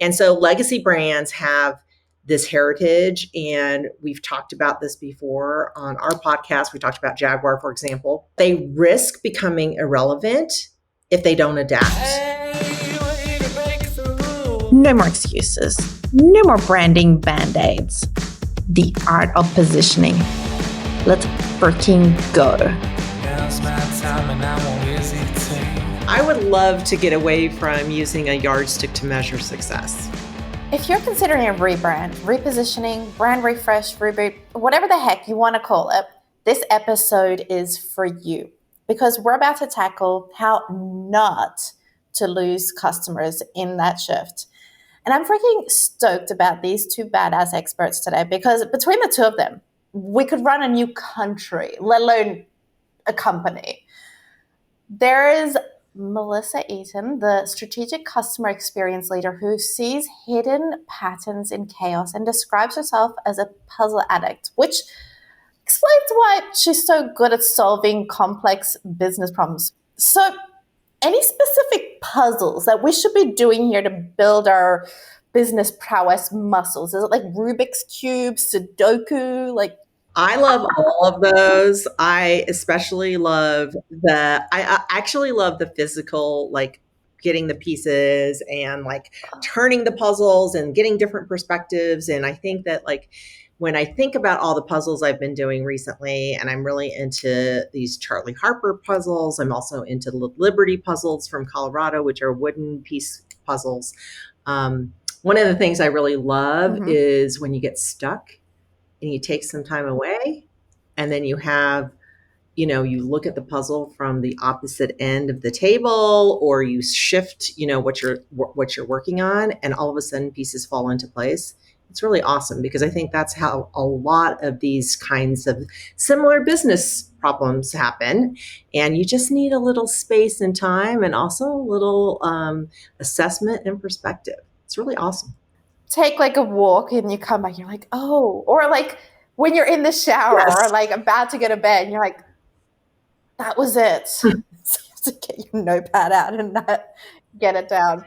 And so legacy brands have this heritage, and we've talked about this before on our podcast. We talked about Jaguar, for example. They risk becoming irrelevant if they don't adapt. No more excuses. No more branding band-aids. The art of positioning. Let's freaking go. I would love to get away from using a yardstick to measure success. If you're considering a rebrand, repositioning, brand refresh, reboot, whatever the heck you want to call it, this episode is for you, because we're about to tackle how not to lose customers in that shift. And I'm freaking stoked about these two badass experts today, because between the two of them, we could run a new country, let alone a company. There is Melissa Eaton, the strategic customer experience leader who sees hidden patterns in chaos and describes herself as a puzzle addict, which explains why she's so good at solving complex business problems. So, any specific puzzles that we should be doing here to build our business prowess muscles? Is it like Rubik's Cube, Sudoku, I love all of those. I especially love I actually love the physical, like getting the pieces and like turning the puzzles and getting different perspectives. And I think that when I think about all the puzzles I've been doing recently, and I'm really into these Charlie Harper puzzles. I'm also into the Liberty puzzles from Colorado, which are wooden piece puzzles. One of the things I really love is when you get stuck and you take some time away, and then you have, you look at the puzzle from the opposite end of the table, or you shift, what you're working on, and all of a sudden pieces fall into place. It's really awesome, because I think that's how a lot of these kinds of similar business problems happen. And you just need a little space and time, and also a little assessment and perspective. It's really awesome. Take a walk and you come back, you're like, oh, or when you're in the shower or about to go to bed and you're like, that was it. So you have to get your notepad out and get it down.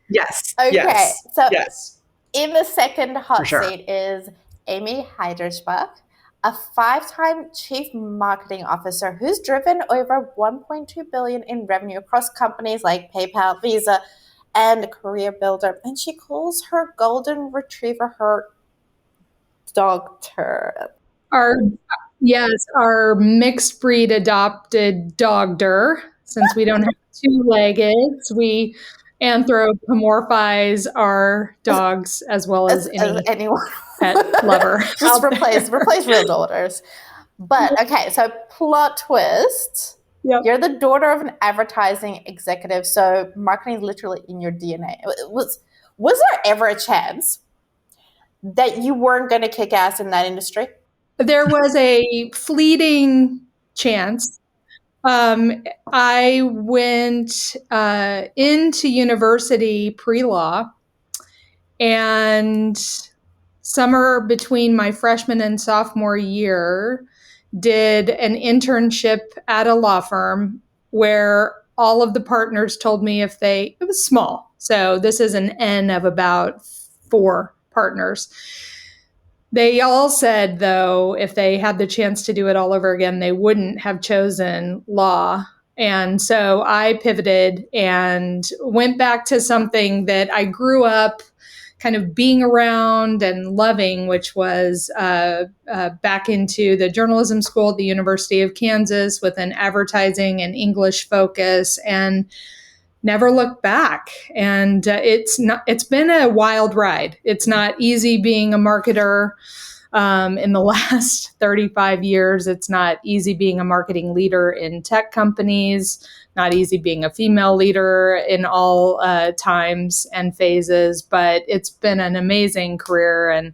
Yes. Okay. Yes. So yes. In the second hot seat is Amy Heidersbach, a 5-time chief marketing officer who's driven over $1.2 billion in revenue across companies like PayPal, Visa, and Career Builder. And she calls her golden retriever her dogter. Our mixed breed adopted dogter. Since we don't have two-leggeds, we anthropomorphize our dogs as well as anyone pet lover. Just replace real daughters. But okay, so plot twist. Yep. You're the daughter of an advertising executive, so marketing is literally in your DNA. Was there ever a chance that you weren't going to kick ass in that industry? There was a fleeting chance. I went into university pre-law, and summer between my freshman and sophomore year, did an internship at a law firm where all of the partners told me it was small. So this is an N of about 4 partners. They all said, though, if they had the chance to do it all over again, they wouldn't have chosen law. And so I pivoted and went back to something that I grew up kind of being around and loving, which was back into the journalism school at the University of Kansas with an advertising and English focus, and never looked back. And it's been a wild ride. It's not easy being a marketer. In the last 35 years, it's not easy being a marketing leader in tech companies, not easy being a female leader in all times and phases, but it's been an amazing career. And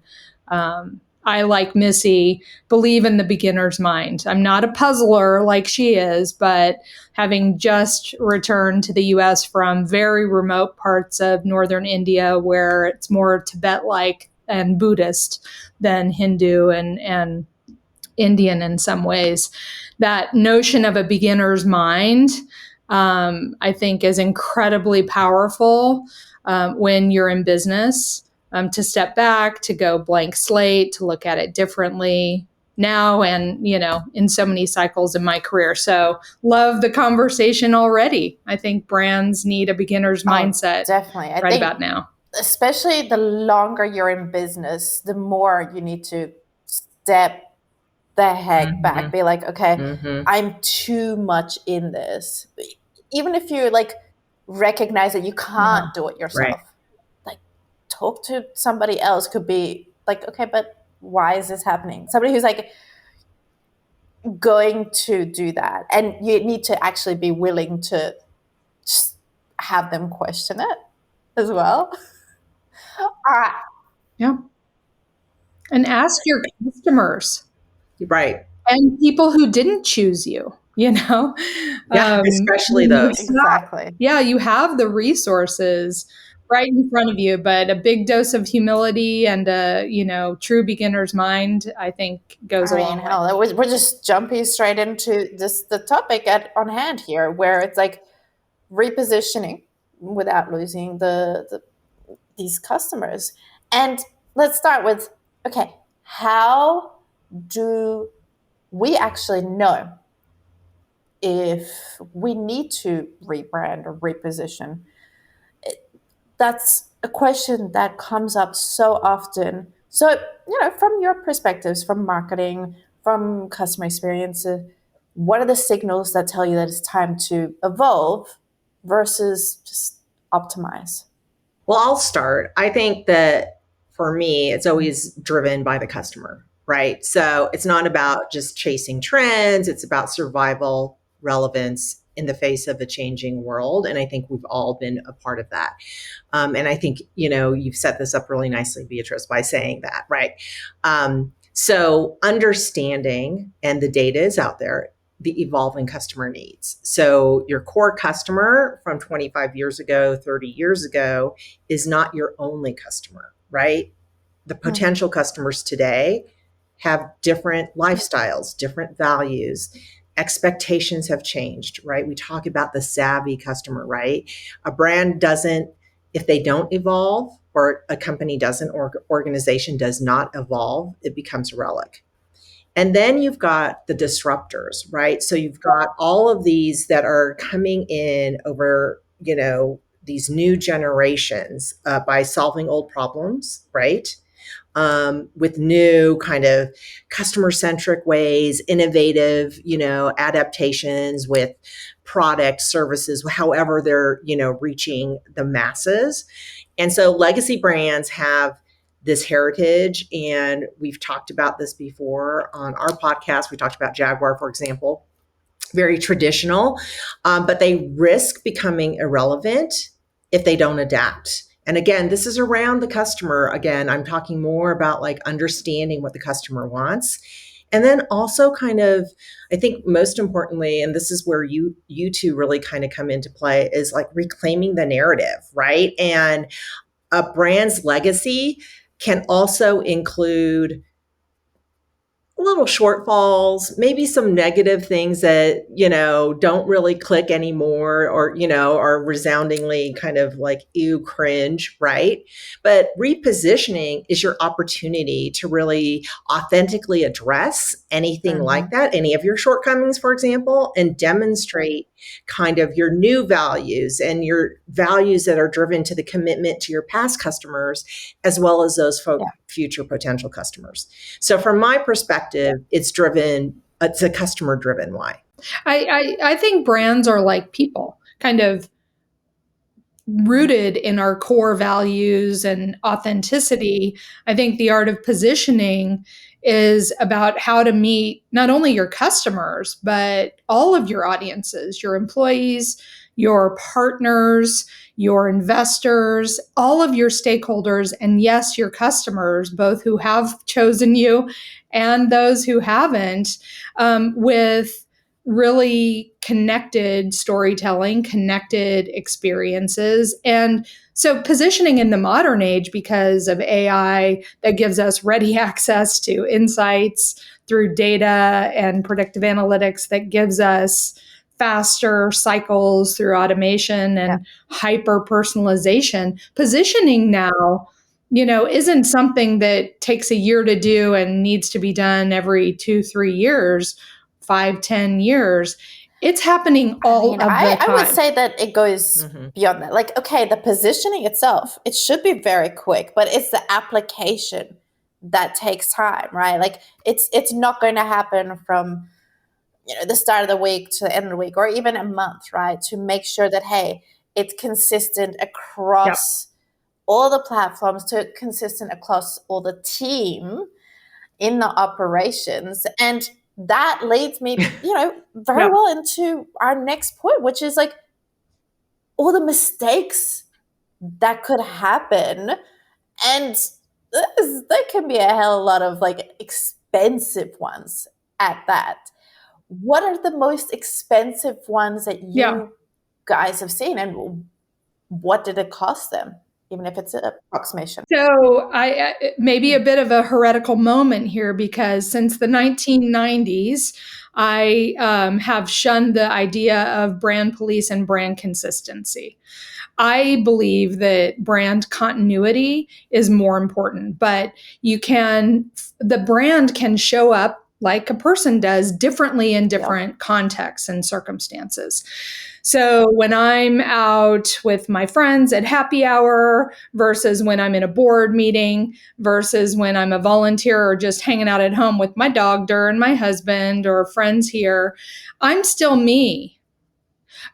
I, like Missy, believe in the beginner's mind. I'm not a puzzler like she is, but having just returned to the U.S. from very remote parts of northern India, where it's more Tibet-like and Buddhist than Hindu and Indian in some ways, that notion of a beginner's mind, I think, is incredibly powerful. when you're in business, to step back, to go blank slate, to look at it differently now and, in so many cycles in my career. So love the conversation already. I think brands need a beginner's mindset definitely. I right think about now. especially the longer you're in business, the more you need to step the heck back, be like, okay, I'm too much in this. Even if you like recognize that you can't do it yourself, Right. like talk to somebody else. Could be like, okay, but why is this happening? Somebody who's like going to do that, and you need to actually be willing to just have them question it as well. All right. Yeah. And ask your customers. Right. And people who didn't choose you, Yeah, especially those. Exactly. Yeah, you have the resources right in front of you, but a big dose of humility and a, true beginner's mind, I think goes a long way. We're just jumping straight into the topic on hand here, where it's like repositioning without losing these customers. And let's start with, okay, how do we actually know if we need to rebrand or reposition? That's a question that comes up so often. So, from your perspectives, from marketing, from customer experience, what are the signals that tell you that it's time to evolve versus just optimize? Well, I'll start. I think that for me, it's always driven by the customer, right? So it's not about just chasing trends, it's about survival, relevance in the face of a changing world. And I think we've all been a part of that. And I think, you've set this up really nicely, Beatrice, by saying that, right? So understanding, and the data is out there, the evolving customer needs. So your core customer from 25 years ago, 30 years ago is not your only customer, right? The potential customers today have different lifestyles, different values. Expectations have changed, right? We talk about the savvy customer, right? A brand doesn't, if they don't evolve, or a company doesn't, or organization does not evolve, it becomes a relic. And then you've got the disruptors, right? So you've got all of these that are coming in over, these new generations by solving old problems, right? With new kind of customer-centric ways, innovative, adaptations with product, services, however they're, reaching the masses. And so legacy brands have this heritage, and we've talked about this before on our podcast. We talked about Jaguar, for example, very traditional, but they risk becoming irrelevant if they don't adapt. And again, this is around the customer. Again, I'm talking more about like understanding what the customer wants. And then also kind of, I think most importantly, and this is where you two really kind of come into play, is like reclaiming the narrative, right? And a brand's legacy can also include little shortfalls, maybe some negative things that, don't really click anymore, or, are resoundingly kind of like, ew, cringe, right? But repositioning is your opportunity to really authentically address anything like that, any of your shortcomings, for example, and demonstrate kind of your new values and your values that are driven to the commitment to your past customers, as well as those future potential customers. So from my perspective, it's a customer driven. Why? I think brands are like people, kind of rooted in our core values and authenticity. I think the art of positioning is about how to meet not only your customers, but all of your audiences, your employees, your partners, your investors, all of your stakeholders, and yes, your customers, both who have chosen you and those who haven't, with really connected storytelling, connected experiences. And so positioning in the modern age, because of AI that gives us ready access to insights through data and predictive analytics that gives us faster cycles through automation and hyper personalization. Positioning now, isn't something that takes a year to do and needs to be done every 2-3 years, 5-10 years. It's happening all of the time. I would say that it goes beyond that. Like, okay, the positioning itself, it should be very quick, but it's the application that takes time, right? Like it's not going to happen from the start of the week to the end of the week, or even a month, right? To make sure that, hey, it's consistent across all the platforms, to consistent across all the team in the operations. And that leads me, very well into our next point, which is like all the mistakes that could happen. And there can be a hell of a lot of like expensive ones at that. What are the most expensive ones that you guys have seen, and what did it cost them, even if it's an approximation? So I maybe a bit of a heretical moment here, because since the 1990s, I have shunned the idea of brand police and brand consistency. I believe that brand continuity is more important, but the brand can show up like a person does differently in different contexts and circumstances. So when I'm out with my friends at happy hour versus when I'm in a board meeting versus when I'm a volunteer or just hanging out at home with my dog and my husband or friends here, I'm still me.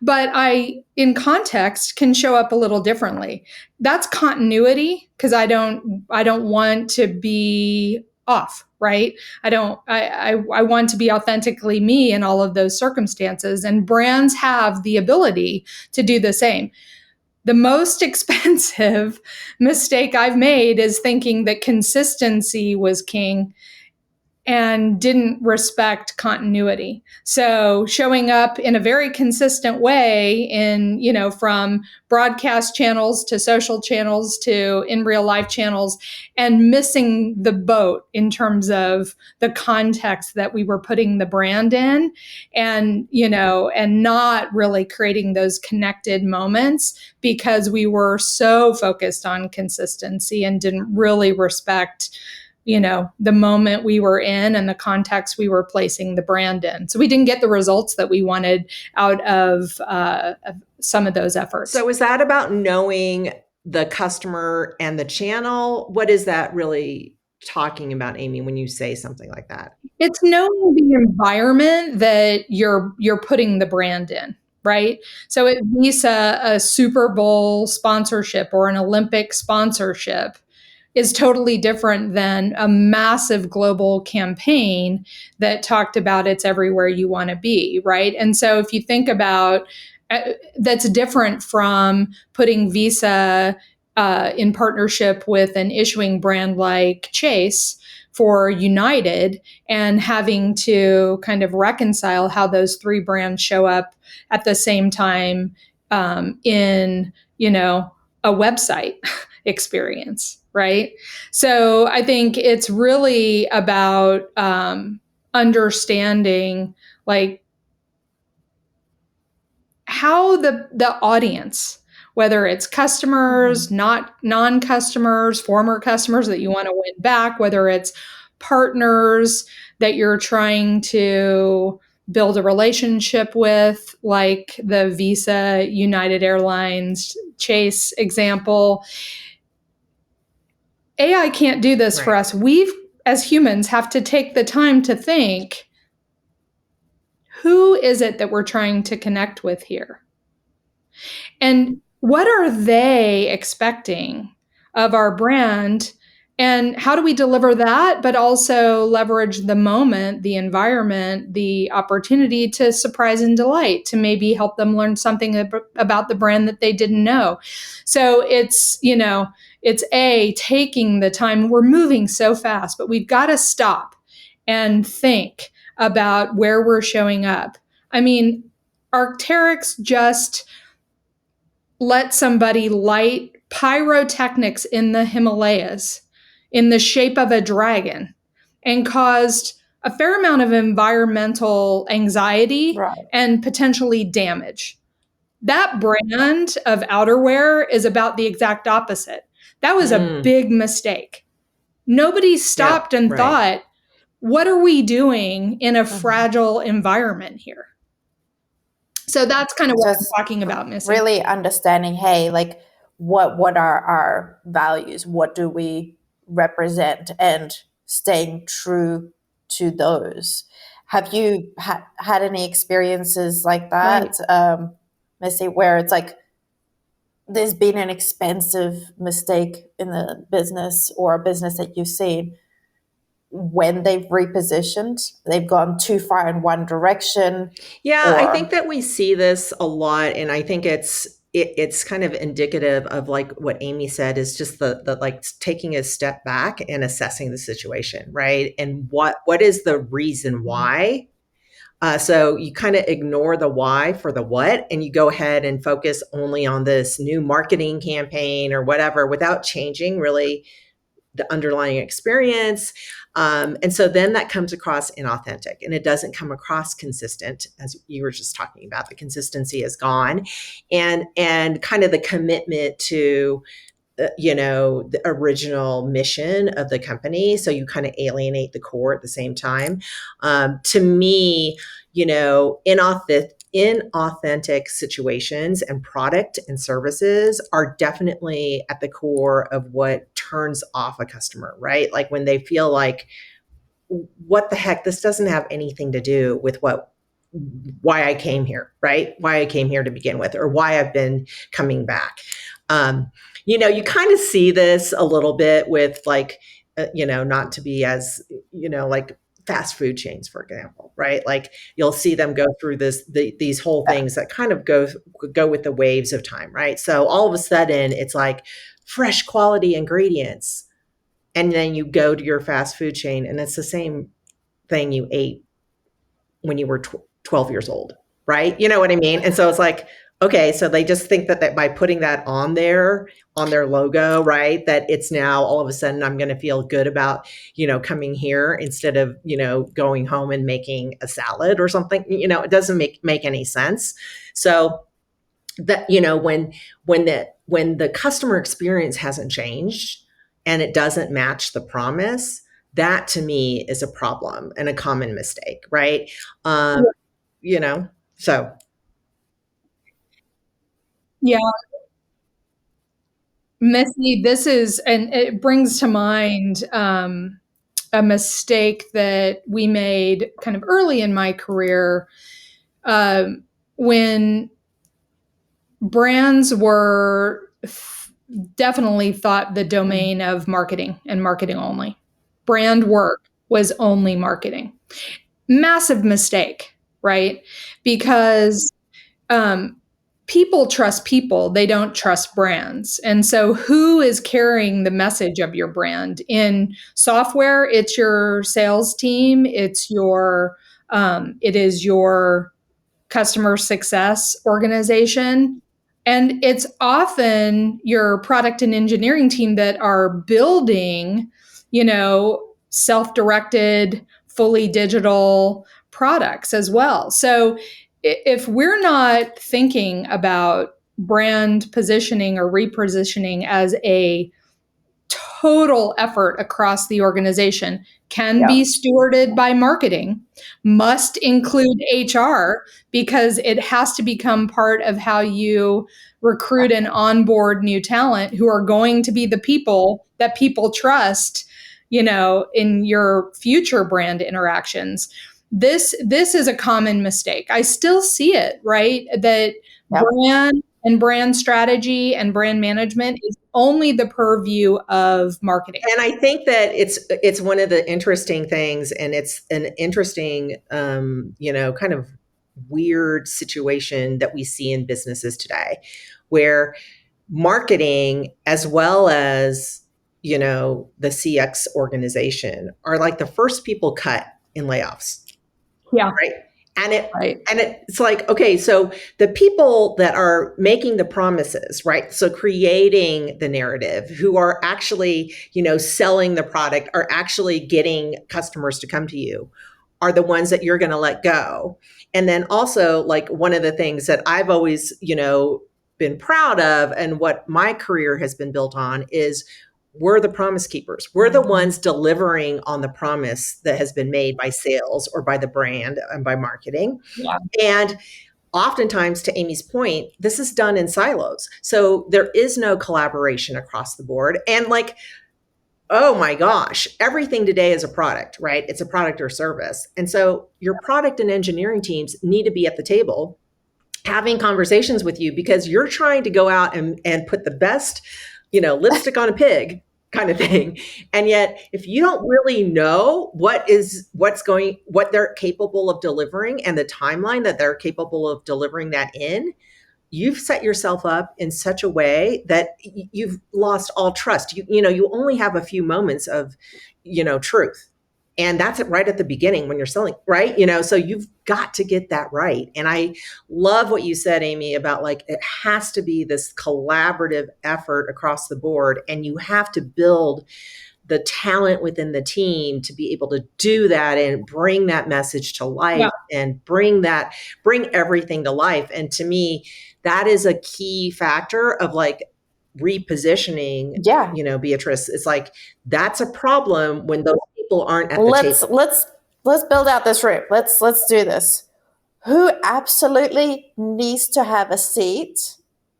But I, in context, can show up a little differently. That's continuity, because I don't want to be off, right? I want to be authentically me in all of those circumstances, and brands have the ability to do the same. The most expensive mistake I've made is thinking that consistency was king and didn't respect continuity. So showing up in a very consistent way from broadcast channels to social channels to in real life channels, and missing the boat in terms of the context that we were putting the brand in, and not really creating those connected moments because we were so focused on consistency and didn't really respect the moment we were in and the context we were placing the brand in. So we didn't get the results that we wanted out of some of those efforts. So is that about knowing the customer and the channel? What is that really talking about, Amy, when you say something like that? It's knowing the environment that you're putting the brand in. Right. So at Visa, a Super Bowl sponsorship or an Olympic sponsorship is totally different than a massive global campaign that talked about it's everywhere you want to be, right? And so if you think about that's different from putting Visa in partnership with an issuing brand like Chase for United, and having to kind of reconcile how those three brands show up at the same time in a website experience, right? So I think it's really about understanding like how the audience, whether it's customers, not non-customers, former customers that you want to win back, whether it's partners that you're trying to build a relationship with, like the Visa, United Airlines, Chase example. AI can't do this for us. We, as humans, have to take the time to think, who is it that we're trying to connect with here? And what are they expecting of our brand? And how do we deliver that, but also leverage the moment, the environment, the opportunity to surprise and delight, to maybe help them learn something about the brand that they didn't know? So it's, it's taking the time. We're moving so fast, but we've got to stop and think about where we're showing up. I mean, Arc'teryx just let somebody light pyrotechnics in the Himalayas in the shape of a dragon and caused a fair amount of environmental anxiety Right. and potentially damage. That brand of outerwear is about the exact opposite. That was a big mistake. Nobody stopped and thought, what are we doing in a fragile environment here? So that's kind of what I'm talking about, Missy. Really understanding, hey, like what are our values? What do we represent? And staying true to those. Have you had any experiences like that, Missy, where it's like there's been an expensive mistake in the business or a business that you've seen when they've repositioned, they've gone too far in one direction? Yeah, I think that we see this a lot, and I think it's kind of indicative of like what Amy said, is just the like taking a step back and assessing the situation, right? And what is the reason why? So you kind of ignore the why for the what, and you go ahead and focus only on this new marketing campaign or whatever without changing really the underlying experience. And so then that comes across inauthentic, and it doesn't come across consistent, as you were just talking about. The consistency is gone, and kind of the commitment to the original mission of the company. So you kind of alienate the core at the same time. To me, inauthentic situations and product and services are definitely at the core of what turns off a customer, right? Like when they feel like, what the heck, this doesn't have anything to do with why I came here, right? Why I came here to begin with, or why I've been coming back. You kind of see this a little bit with like, not to be as, like fast food chains, for example, right? Like you'll see them go through these whole things that kind of go with the waves of time, right? So all of a sudden it's like fresh quality ingredients. And then you go to your fast food chain and it's the same thing you ate when you were 12 years old, right? You know what I mean? And so it's like, okay, so they just think that by putting that on their logo, right, that it's now all of a sudden I'm going to feel good about, coming here instead of, going home and making a salad or something. It doesn't make any sense. So that, when the customer experience hasn't changed and it doesn't match the promise, that to me is a problem and a common mistake, right? So. Yeah. Missy, and it brings to mind a mistake that we made kind of early in my career when brands were definitely thought the domain of marketing and marketing only. Brand work was only marketing. Massive mistake, right? Because people trust people, they don't trust brands. And so who is carrying the message of your brand? In software, it's your sales team, it is your customer success organization. And it's often your product and engineering team that are building, self-directed, fully digital products as well. So if we're not thinking about brand positioning or repositioning as a total effort across the organization, can be stewarded by marketing, must include HR, because it has to become part of how you recruit and onboard new talent who are going to be the people that people trust, in your future brand interactions. This is a common mistake. I still see it, right? That brand and brand strategy and brand management is only the purview of marketing. And I think that it's one of the interesting things, and it's an interesting, kind of weird situation that we see in businesses today, where marketing as well as, the CX organization are like the first people cut in layoffs. Yeah. Right. And it's like, okay, so the people that are making the promises, right? So creating the narrative, who are actually, selling the product, are actually getting customers to come to you, are the ones that you're going to let go. And then also, like, one of the things that I've always, been proud of, and what my career has been built on, is we're the promise keepers. We're the ones delivering on the promise that has been made by sales or by the brand and by marketing. Yeah. And oftentimes, to Amy's point, this is done in silos. So there is no collaboration across the board. And like, oh my gosh, everything today is a product, right? It's a product or service. And so your product and engineering teams need to be at the table having conversations with you, because you're trying to go out and put the best, lipstick on a pig kind of thing. And yet, if you don't really know what they're capable of delivering and the timeline that they're capable of delivering that in, you've set yourself up in such a way that you've lost all trust. You only have a few moments of, truth. And that's it right at the beginning when you're selling, right? So you've got to get that right. And I love what you said, Amy, about like, it has to be this collaborative effort across the board. And you have to build the talent within the team to be able to do that and bring that message to life and bring everything to life. And to me, that is a key factor of like repositioning. Yeah. Beatrice, it's like, that's a problem when those people aren't at the table. Let's build out this room. Let's do this. Who absolutely needs to have a seat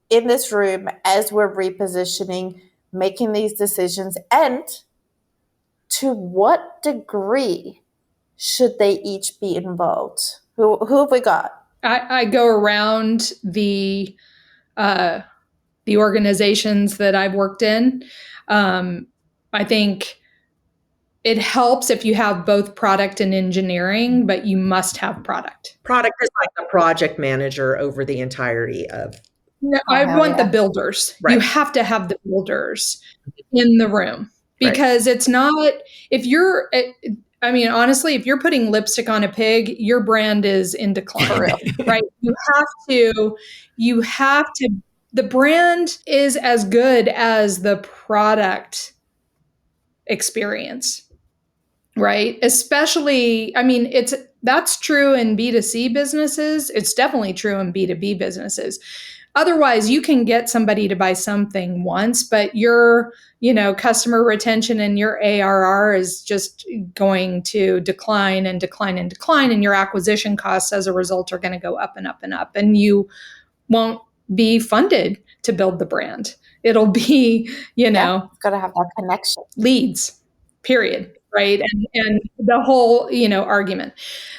in this room as we're repositioning, making these decisions, and to what degree should they each be involved? Who have we got? I go around the organizations that I've worked in. I think it helps if you have both product and engineering, but you must have product. Product is like the project manager over the entirety of. No, I want the builders. Right. You have to have the builders in the room, because it's not, honestly, if you're putting lipstick on a pig, your brand is in decline, right? You have to, the brand is as good as the product experience, right? Especially, that's true in B2C businesses. It's definitely true in B2B businesses. Otherwise, you can get somebody to buy something once, but your, customer retention and your ARR is just going to decline and decline and decline. And your acquisition costs as a result are going to go up and up and up. And you won't be funded to build the brand. It'll be, it's got to have that connection. Leads, period. Right. And the whole, argument.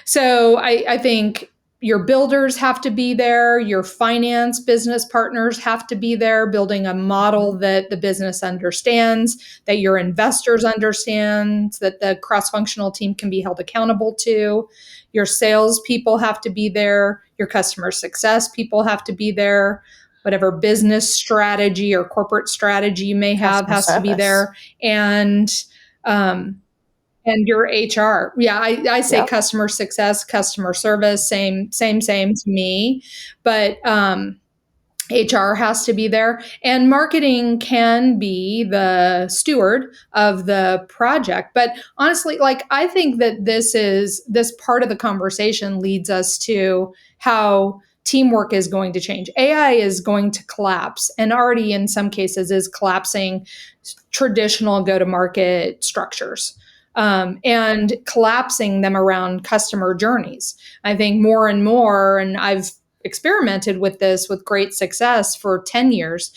So I think your builders have to be there. Your finance business partners have to be there, building a model that the business understands, that your investors understand, that the cross-functional team can be held accountable to. Your sales people have to be there. Your customer success people have to be there. Whatever business strategy or corporate strategy you may have has to be there. And your HR. Yeah, I say customer success, customer service, same to me. But HR has to be there. And marketing can be the steward of the project. But honestly, I think that this part of the conversation leads us to how teamwork is going to change. AI is going to collapse, and already in some cases is collapsing traditional go-to-market structures. And collapsing them around customer journeys. I think more and more, and I've experimented with this with great success for 10 years,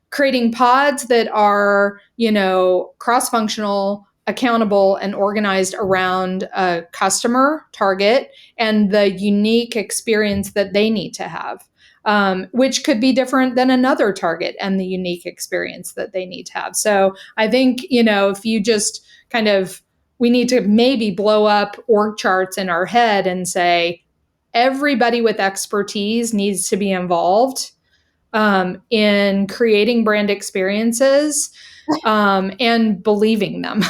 creating pods that are, cross-functional, accountable, and organized around a customer target and the unique experience that they need to have. Which could be different than another target and the unique experience that they need to have. So I think, if you just we need to maybe blow up org charts in our head and say, everybody with expertise needs to be involved in creating brand experiences and believing them.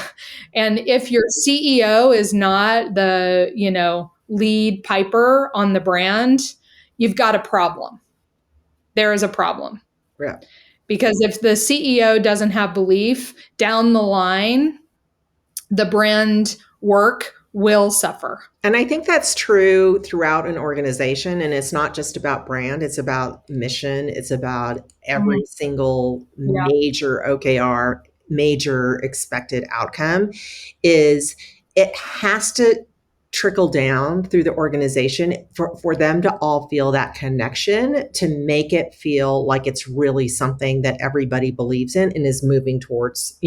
And if your CEO is not the, lead piper on the brand, you've got a problem. There is a problem. Yeah. Because if the CEO doesn't have belief, down the line, the brand work will suffer. And I think that's true throughout an organization. And it's not just about brand, it's about mission. It's about every single Yeah. major OKR, major expected outcome is it has to trickle down through the organization for them to all feel that connection, to make it feel like it's really something that everybody believes in and is moving towards,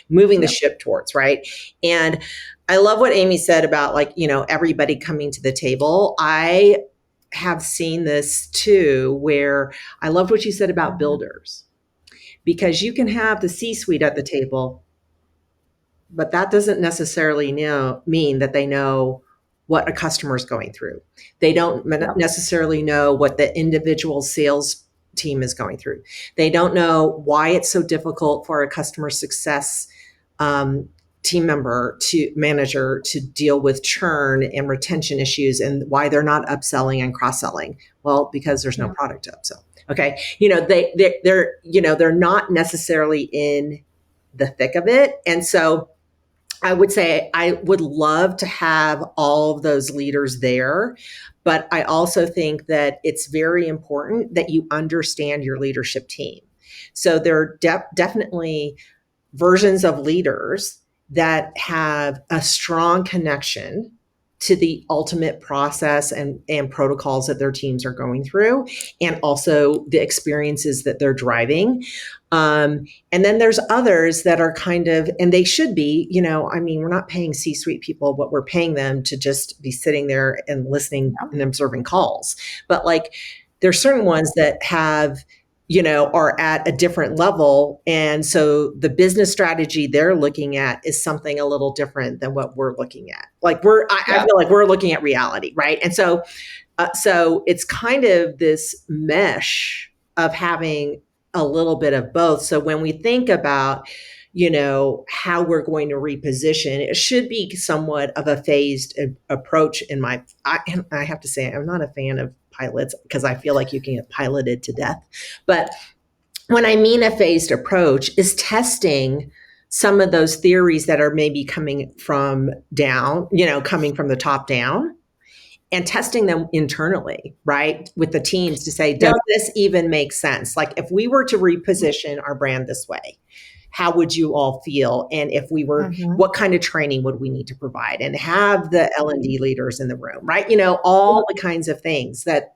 moving the ship towards, right? And I love what Amy said about everybody coming to the table. I have seen this too, where I loved what you said about builders, because you can have the C-suite at the table, but that doesn't necessarily mean that they know what a customer is going through. They don't necessarily know what the individual sales team is going through. They don't know why it's so difficult for a customer success team manager to deal with churn and retention issues, and why they're not upselling and cross-selling. Well, because there's no product to upsell. Okay. They're not necessarily in the thick of it. And so I would say I would love to have all of those leaders there, but I also think that it's very important that you understand your leadership team. So there are definitely versions of leaders that have a strong connection to the ultimate process and protocols that their teams are going through, and also the experiences that they're driving. And then there's others that are and they should be, we're not paying C-suite people what we're paying them to just be sitting there and listening and observing calls. But there's certain ones that have, are at a different level. And so the business strategy they're looking at is something a little different than what we're looking at. I feel like we're looking at reality, right? And so it's kind of this mesh of having a little bit of both. So when we think about, how we're going to reposition, it should be somewhat of a phased approach I have to say, I'm not a fan of pilots because I feel like you can get piloted to death. But when I mean a phased approach is testing some of those theories that are maybe coming from coming from the top down, and testing them internally, right? With the teams to say, does this even make sense? If we were to reposition our brand this way, how would you all feel? And if we were, what kind of training would we need to provide, and have the L&D leaders in the room, right? All the kinds of things that,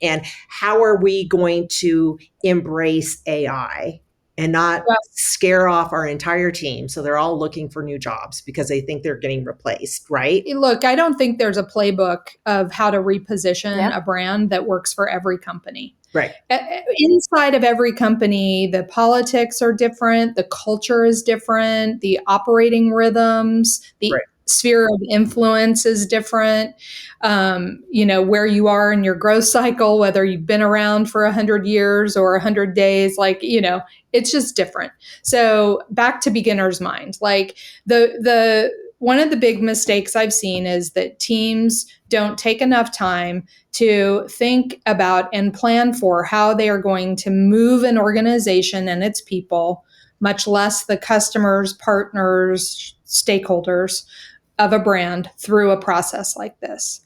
and how are we going to embrace AI and not scare off our entire team so they're all looking for new jobs because they think they're getting replaced, right? Look, I don't think there's a playbook of how to reposition a brand that works for every company. Right. Inside of every company, the politics are different, the culture is different, the operating rhythms, the sphere of influence is different. Where you are in your growth cycle, whether you've been around for 100 years or 100 days, it's just different. So back to beginner's mind, the one of the big mistakes I've seen is that teams don't take enough time to think about and plan for how they are going to move an organization and its people, much less the customers, partners, stakeholders of a brand, through a process like this.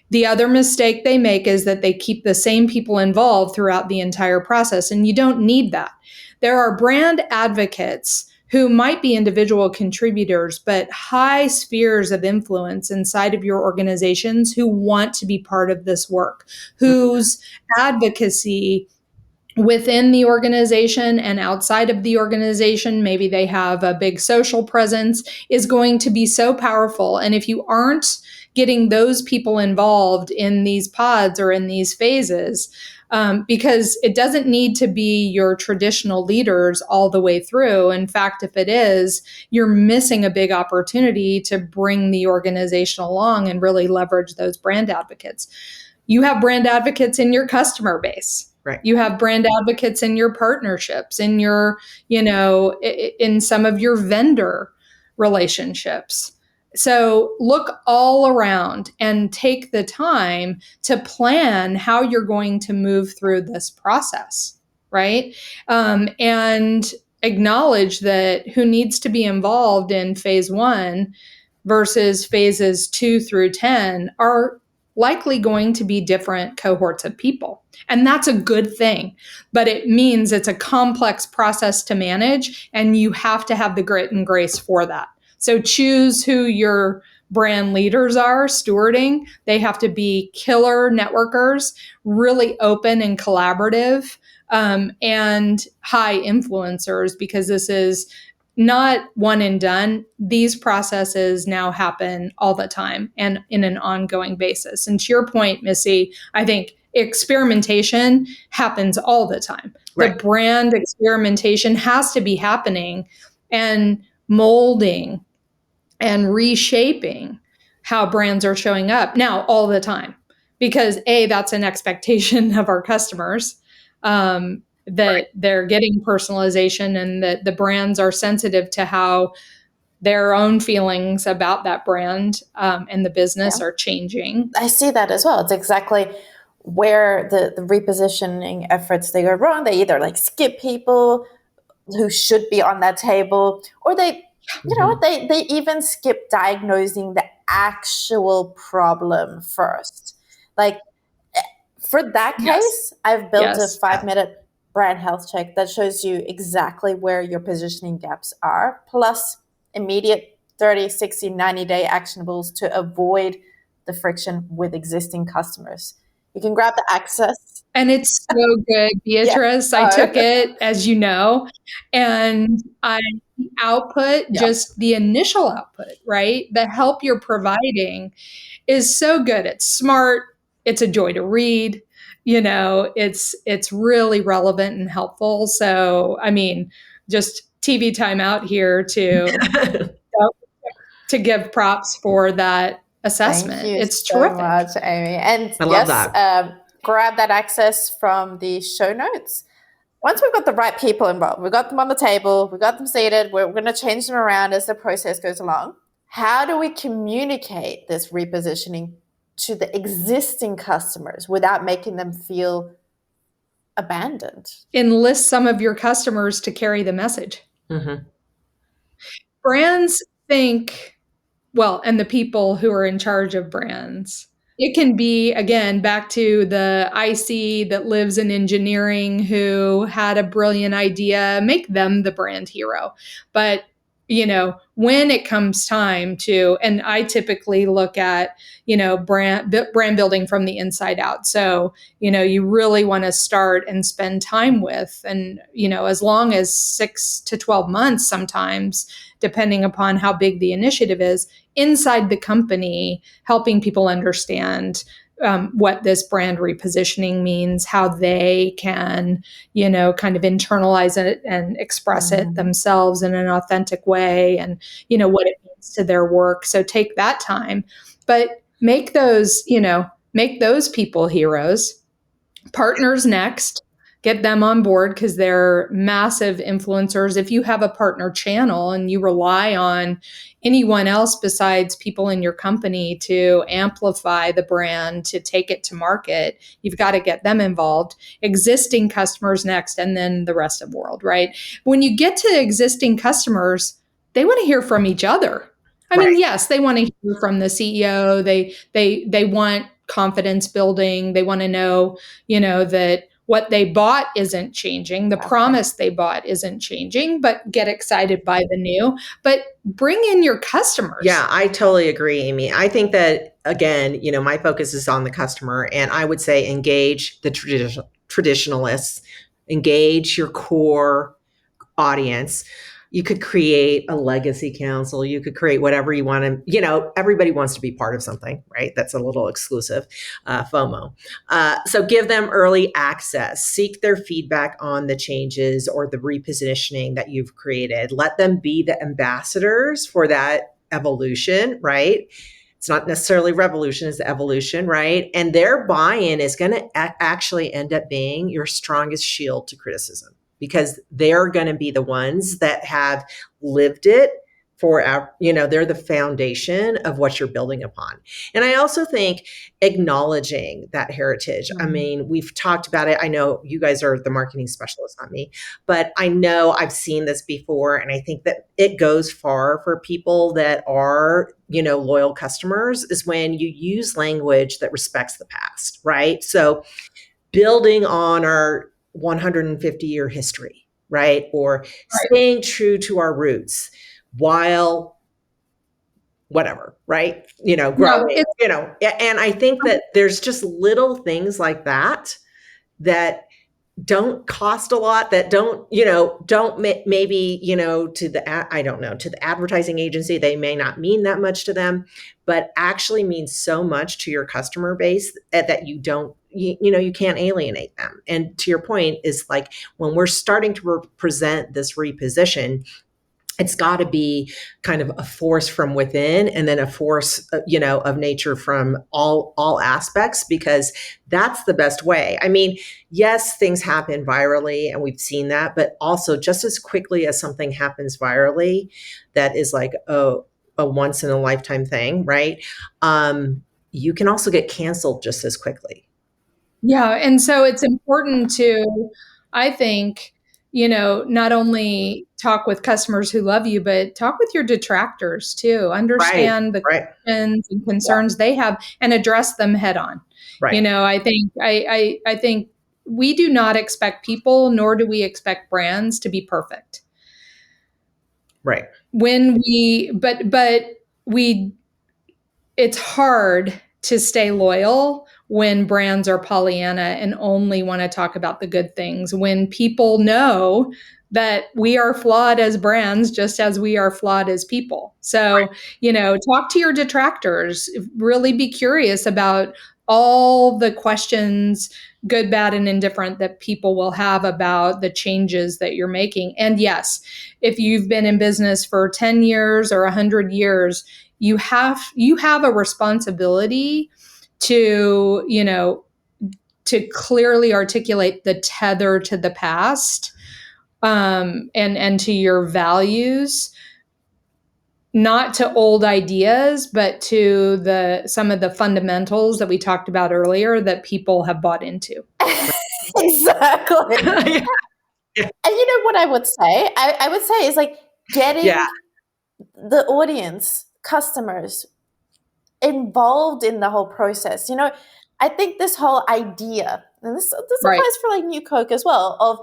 The other mistake they make is that they keep the same people involved throughout the entire process, and you don't need that. There are brand advocates who might be individual contributors, but high spheres of influence inside of your organizations who want to be part of this work, whose advocacy within the organization and outside of the organization, maybe they have a big social presence, is going to be so powerful. And if you aren't getting those people involved in these pods or in these phases, because it doesn't need to be your traditional leaders all the way through. In fact, if it is, you're missing a big opportunity to bring the organization along and really leverage those brand advocates. You have brand advocates in your customer base. Right. You have brand advocates in your partnerships, in your, in some of your vendor relationships. So look all around and take the time to plan how you're going to move through this process, right? And acknowledge that who needs to be involved in phase one versus phases 2 through 10 are likely going to be different cohorts of people. And that's a good thing, but it means it's a complex process to manage, and you have to have the grit and grace for that. So choose who your brand leaders are stewarding. They have to be killer networkers, really open and collaborative, and high influencers, because this is not one and done. These processes now happen all the time and in an ongoing basis. And to your point, Missy, I think experimentation happens all the time. Right. The brand experimentation has to be happening and molding and reshaping how brands are showing up now all the time, because that's an expectation of our customers, that they're getting personalization, and that the brands are sensitive to how their own feelings about that brand and the business are changing. I see that as well. It's exactly where the repositioning efforts, they go wrong. They either like skip people who should be on that table, or they, you know, they even skip diagnosing the actual problem first. Like for that case, I've built a 5-minute brand health check that shows you exactly where your positioning gaps are, plus immediate 30, 60, 90-day actionables to avoid the friction with existing customers. You can grab the access. And it's so good, Beatrice. I took it, as you know, and I output, just the initial output, right? The help you're providing is so good. It's smart. It's a joy to read. You know, it's really relevant and helpful. So, I mean, just TV time out here to give props for that assessment. Thank you it's so terrific. much, Amy. And I love that. Grab that access from the show notes. Once we've got the right people involved, we've got them on the table, we've got them seated, we're going to change them around as the process goes along. How do we communicate this repositioning to the existing customers without making them feel abandoned? Enlist some of your customers to carry the message. Brands think, well, and the people who are in charge of brands, it can be, again, back to the IC that lives in engineering who had a brilliant idea, make them the brand hero. But, you know, when it comes time to, and I typically look at, you know, brand building from the inside out. So, you know, you really want to start and spend time with, and, you know, as long as 6 to 12 months sometimes, depending upon how big the initiative is, inside the company, helping people understand what this brand repositioning means, how they can, you know, kind of internalize it and express it themselves in an authentic way, and, you know, what it means to their work. So take that time, but make those, you know, make those people heroes. Partners next. Get them on board because they're massive influencers. If you have a partner channel and you rely on anyone else besides people in your company to amplify the brand, to take it to market, you've got to get them involved. Existing customers next, and then the rest of the world, right? When you get to existing customers, they want to hear from each other. I mean, yes, they want to hear from the CEO. They want confidence building. They want to know, you know, that what they bought isn't changing. The promise they bought isn't changing, but get excited by the new. But bring in your customers. Yeah, I totally agree, Amy. I think that, again, you know, my focus is on the customer, and I would say engage the traditionalists, engage your core audience. You could create a legacy council. You could create whatever you want to, you know, everybody wants to be part of something, right? That's a little exclusive, FOMO. So give them early access, seek their feedback on the changes or the repositioning that you've created. Let them be the ambassadors for that evolution, right? It's not necessarily revolution, it's evolution, right? And their buy-in is going to actually end up being your strongest shield to criticism, because they're going to be the ones that have lived it, for our, they're the foundation of what you're building upon. And I also think acknowledging that heritage. I mean, we've talked about it. I know you guys are the marketing specialists, not me, but I know I've seen this before. And I think that it goes far for people that are, loyal customers, is when you use language that respects the past, right? So building on our 150-year history, right? Or staying true to our roots while whatever, right? Growing, and I think that there's just little things like that don't cost a lot, that don't maybe, to the advertising agency, they may not mean that much to them, but actually means so much to your customer base that you don't, you can't alienate them. And to your point is like, when we're starting to present this reposition, it's got to be kind of a force from within, and then a force, of nature from all aspects, because that's the best way. I mean, yes, things happen virally, and we've seen that, but also just as quickly as something happens virally, that is like a once in a lifetime thing, right? You can also get canceled just as quickly. Yeah. And so it's important to, I think, not only talk with customers who love you, but talk with your detractors too. Understand the questions and concerns they have and address them head on. Right. I think we do not expect people, nor do we expect brands to be perfect. Right. It's hard to stay loyal when brands are Pollyanna and only want to talk about the good things, when people know that we are flawed as brands, just as we are flawed as people. So, talk to your detractors, really be curious about all the questions, good, bad, and indifferent, that people will have about the changes that you're making. And yes, if you've been in business for 10 years or 100 years, you have a responsibility to clearly articulate the tether to the past, and to your values, not to old ideas, but to some of the fundamentals that we talked about earlier that people have bought into. Exactly. Yeah. And what I would say? I would say is like getting the audience, customers, involved in the whole process. I think this whole idea, and this applies for like New Coke as well, of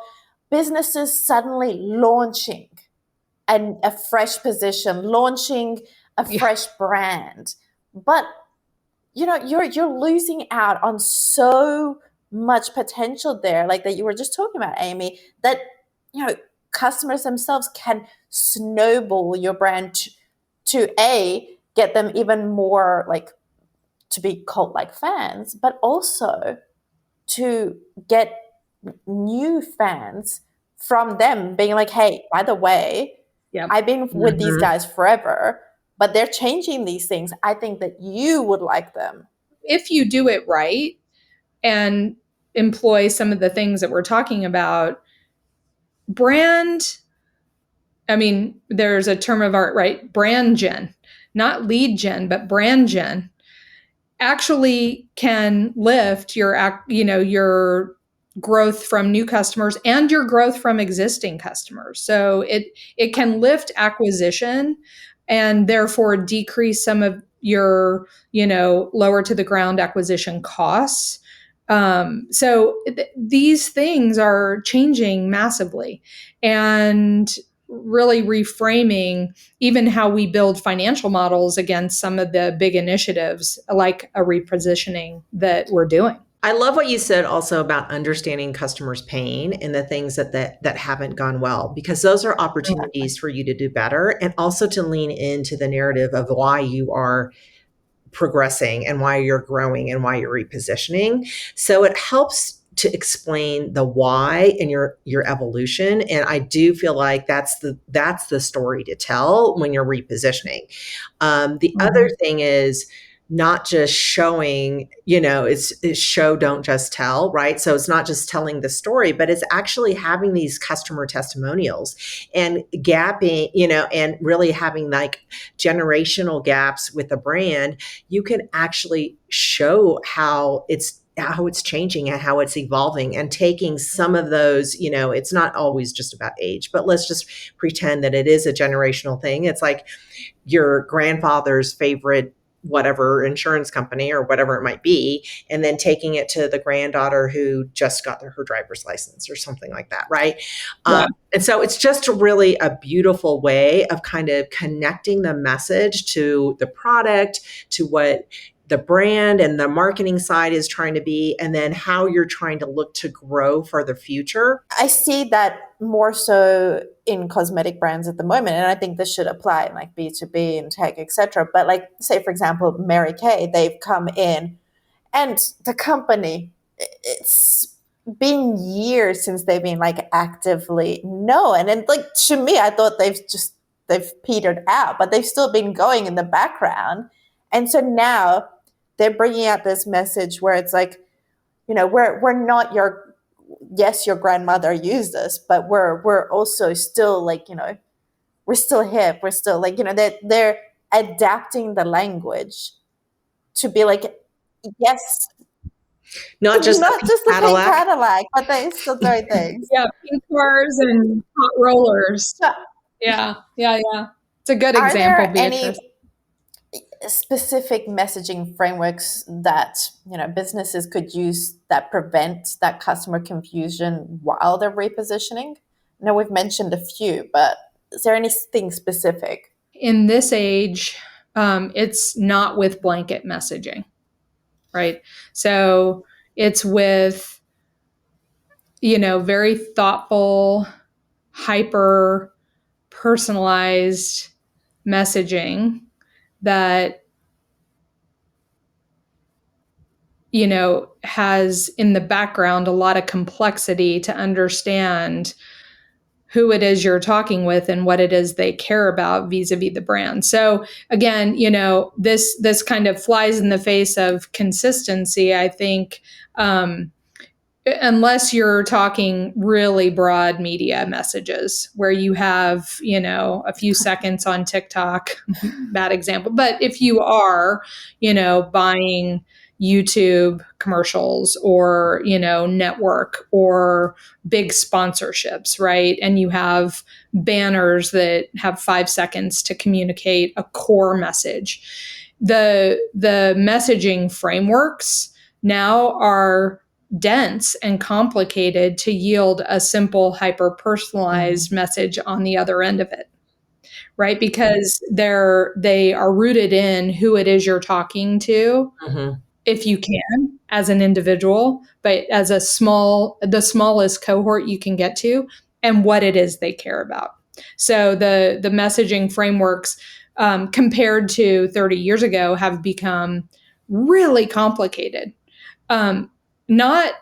businesses suddenly launching a fresh position, launching a fresh brand. But you're losing out on so much potential there, like that you were just talking about, Amy, that customers themselves can snowball your brand to get them even more like to be cult-like fans, but also to get new fans from them being like, hey, by the way, I've been with these guys forever, but they're changing these things. I think that you would like them. If you do it right and employ some of the things that we're talking about, there's a term of art, right? Brand gen, not lead gen, but brand gen, actually can lift your growth from new customers and your growth from existing customers. So it can lift acquisition and therefore decrease some of your, lower to the ground acquisition costs. These things are changing massively, and really reframing even how we build financial models against some of the big initiatives like a repositioning that we're doing. I love what you said also about understanding customers' pain and the things that haven't gone well, because those are opportunities for you to do better, and also to lean into the narrative of why you are progressing and why you're growing and why you're repositioning. So it helps to explain the why and your evolution. And I do feel like that's the story to tell when you're repositioning. The other thing is, not just showing, it's show, don't just tell, right? So it's not just telling the story, but it's actually having these customer testimonials and gapping, and really having like generational gaps with the brand. You can actually show how it's changing and how it's evolving, and taking some of those, it's not always just about age, but let's just pretend that it is a generational thing. It's like your grandfather's favorite whatever insurance company or whatever it might be, and then taking it to the granddaughter who just got her driver's license or something like that, right? Yeah. And so it's just really a beautiful way of kind of connecting the message to the product, to what the brand and the marketing side is trying to be, and then how you're trying to look to grow for the future. I see that more so in cosmetic brands at the moment, and I think this should apply in like B2B and tech, etc. But like, say for example, Mary Kay, they've come in, and the company, it's been years since they've been like actively known, and like to me, I thought they've petered out, but they've still been going in the background, and so now they're bringing out this message where it's like, we're not yes, your grandmother used us, but we're also still like, we're still hip. We're still like, they're adapting the language to be like, yes, Not just not just the pink Cadillac. Cadillac, but they're still doing things. Yeah, pink cars and hot rollers. So, Yeah. It's a good are example, there Beatrice. any specific messaging frameworks that businesses could use that prevent that customer confusion while they're repositioning? I know we've mentioned a few, but is there anything specific? In this age, it's not with blanket messaging, right? So it's with, very thoughtful, hyper personalized messaging that, has in the background a lot of complexity to understand who it is you're talking with and what it is they care about vis-a-vis the brand. So again, this kind of flies in the face of consistency, I think, unless you're talking really broad media messages where you have, a few seconds on TikTok, bad example. But if you are, buying YouTube commercials or, network or big sponsorships, right? And you have banners that have 5 seconds to communicate a core message. The messaging frameworks now are dense and complicated to yield a simple, hyper personalized message on the other end of it, right? Because they are rooted in who it is you're talking to, if you can, as an individual, but as the smallest cohort you can get to, and what it is they care about. So the messaging frameworks, compared to 30 years ago, have become really complicated. Not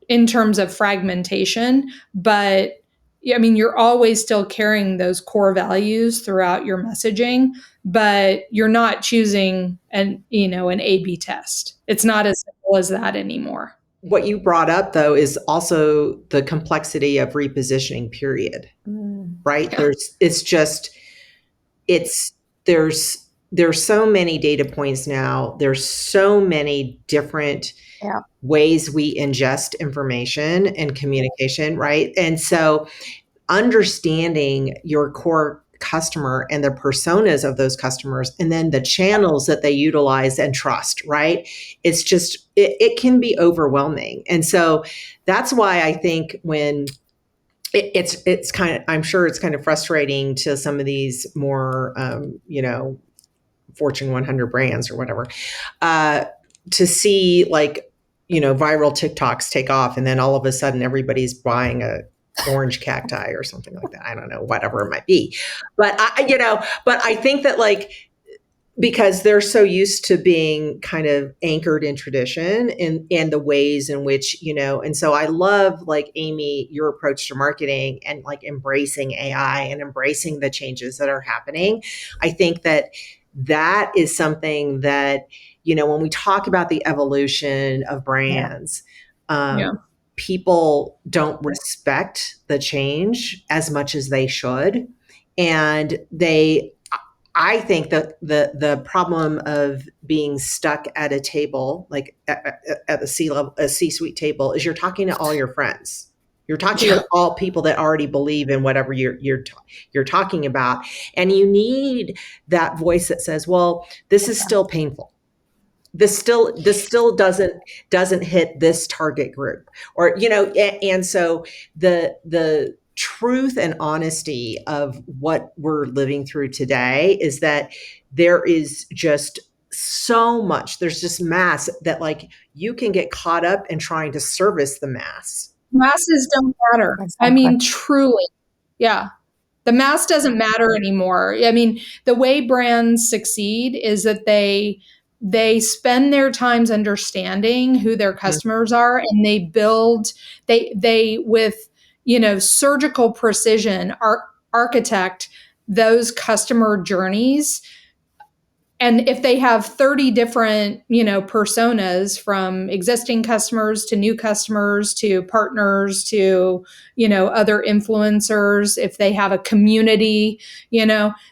in terms of fragmentation, but you're always still carrying those core values throughout your messaging, but you're not choosing an A/B test. It's not as simple as that anymore. What you brought up, though, is also the complexity of repositioning, period. Right? Yeah. There's so many data points now. There's so many different ways we ingest information and communication, right? And so understanding your core customer and the personas of those customers, and then the channels that they utilize and trust, right? It's just, it can be overwhelming. And so that's why I think when it's kind of, I'm sure it's kind of frustrating to some of these more, Fortune 100 brands or whatever, to see like, viral TikToks take off, and then all of a sudden everybody's buying a orange cacti or something like that. I don't know, whatever it might be. But I think that like, because they're so used to being kind of anchored in tradition and the ways in which, and so I love, like, Amy, your approach to marketing and like embracing AI and embracing the changes that are happening. I think that that is something that, when we talk about the evolution of brands, people don't respect the change as much as they should. And I think that the problem of being stuck at a table, like at the C-suite table, is you're talking to all your friends. You're talking to all people that already believe in whatever you're talking about, and you need that voice that says, "Well, this is still painful. This still doesn't hit this target group," or and so the truth and honesty of what we're living through today is that there is just so much, there's just mass that like you can get caught up in trying to service the mass. Masses don't matter. Exactly. I mean, truly. Yeah. The mass doesn't matter anymore. I mean, the way brands succeed is that they spend their times understanding who their customers are, and they build they with surgical precision architect those customer journeys. And if they have 30 different, personas, from existing customers to new customers to partners to, other influencers, if they have a community,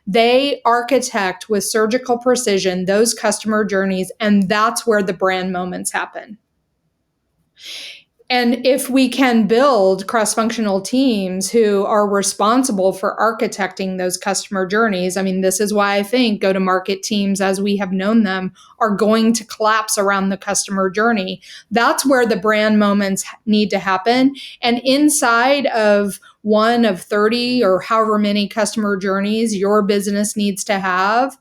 they architect with surgical precision those customer journeys. And that's where the brand moments happen. And if we can build cross-functional teams who are responsible for architecting those customer journeys, I mean, this is why I think go-to-market teams, as we have known them, are going to collapse around the customer journey. That's where the brand moments need to happen. And inside of one of 30 or however many customer journeys your business needs to have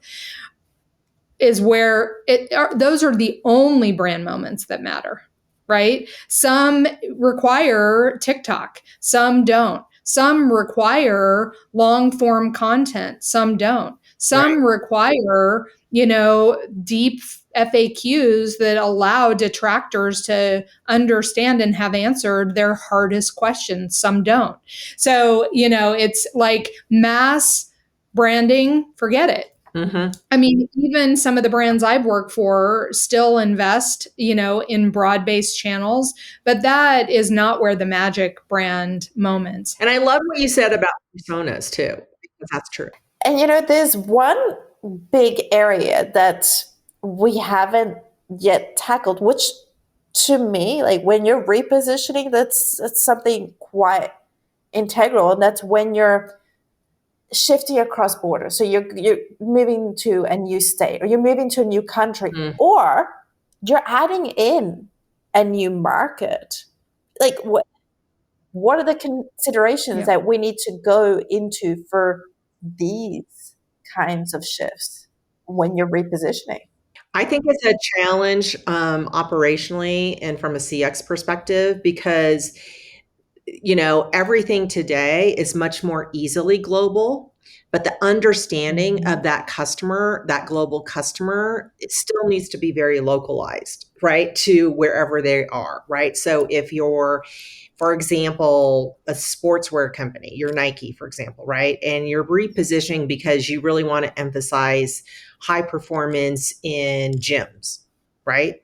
is where those are the only brand moments that matter. Right? Some require TikTok, some don't. Some require long form content, some don't. Some require, deep FAQs that allow detractors to understand and have answered their hardest questions, some don't. So, it's like mass branding, forget it. Mm-hmm. I mean, even some of the brands I've worked for still invest, in broad-based channels, but that is not where the magic brand moments. And I love what you said about personas too, because that's true. And there's one big area that we haven't yet tackled, which to me, like when you're repositioning, that's something quite integral, and that's when you're shifting across borders. So you're moving to a new state, or you're moving to a new country, or you're adding in a new market. Like what are the considerations that we need to go into for these kinds of shifts when you're repositioning? I think it's a challenge operationally and from a CX perspective, because everything today is much more easily global, but the understanding of that customer, that global customer, it still needs to be very localized, right, to wherever they are, right? So if you're, for example, a sportswear company, you're Nike, for example, right? And you're repositioning because you really want to emphasize high performance in gyms, right?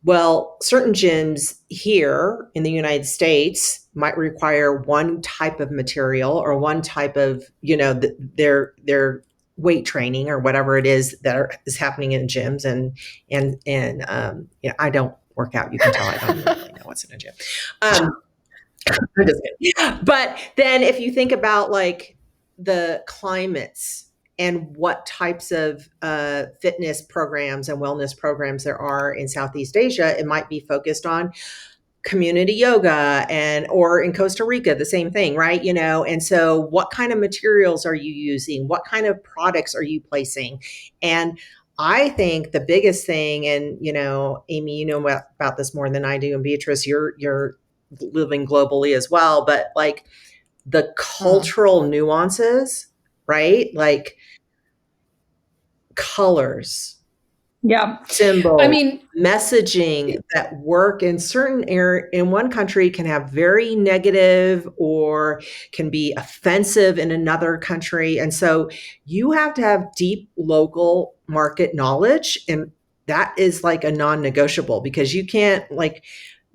Well, certain gyms here in the United States might require one type of material or one type of, their weight training or whatever it is that is happening in gyms. And I don't work out. You can tell I don't even really know what's in a gym. I'm just kidding. But then if you think about like the climates and what types of fitness programs and wellness programs there are in Southeast Asia, it might be focused on community yoga, or in Costa Rica, the same thing, right? And so what kind of materials are you using? What kind of products are you placing? And I think the biggest thing, and Amy, you know about this more than I do, and Beatrice, you're living globally as well, but like the cultural nuances, right? Like colors, Yeah. symbol, I mean, messaging that work in certain area in one country can have very negative or can be offensive in another country. And so you have to have deep local market knowledge. And that is like a non-negotiable, because you can't, like,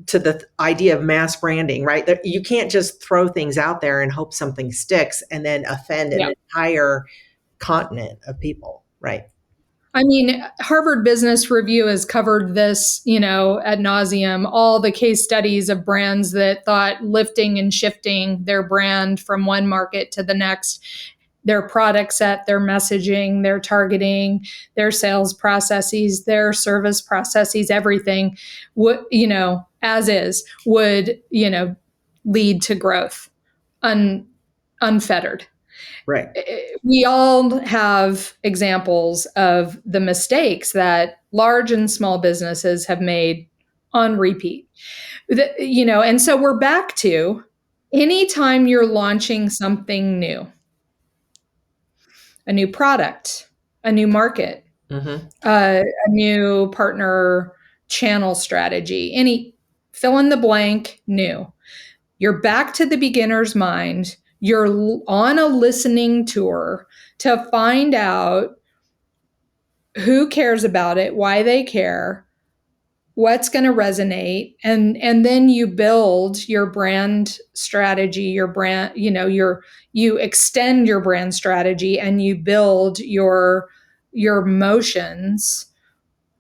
to the idea of mass branding, right? You can't just throw things out there and hope something sticks and then offend an yeah. entire continent of people, right? I mean, Harvard Business Review has covered this, ad nauseum, all the case studies of brands that thought lifting and shifting their brand from one market to the next, their product set, their messaging, their targeting, their sales processes, their service processes, everything would, as is, would, lead to growth unfettered. Right. We all have examples of the mistakes that large and small businesses have made on repeat. And so we're back to anytime you're launching something new, a new product, a new market, a new partner channel strategy, any fill in the blank new. You're back to the beginner's mind. You're on a listening tour to find out who cares about it, why they care, what's going to resonate, and then you build your brand strategy, your brand, you extend your brand strategy and you build your motions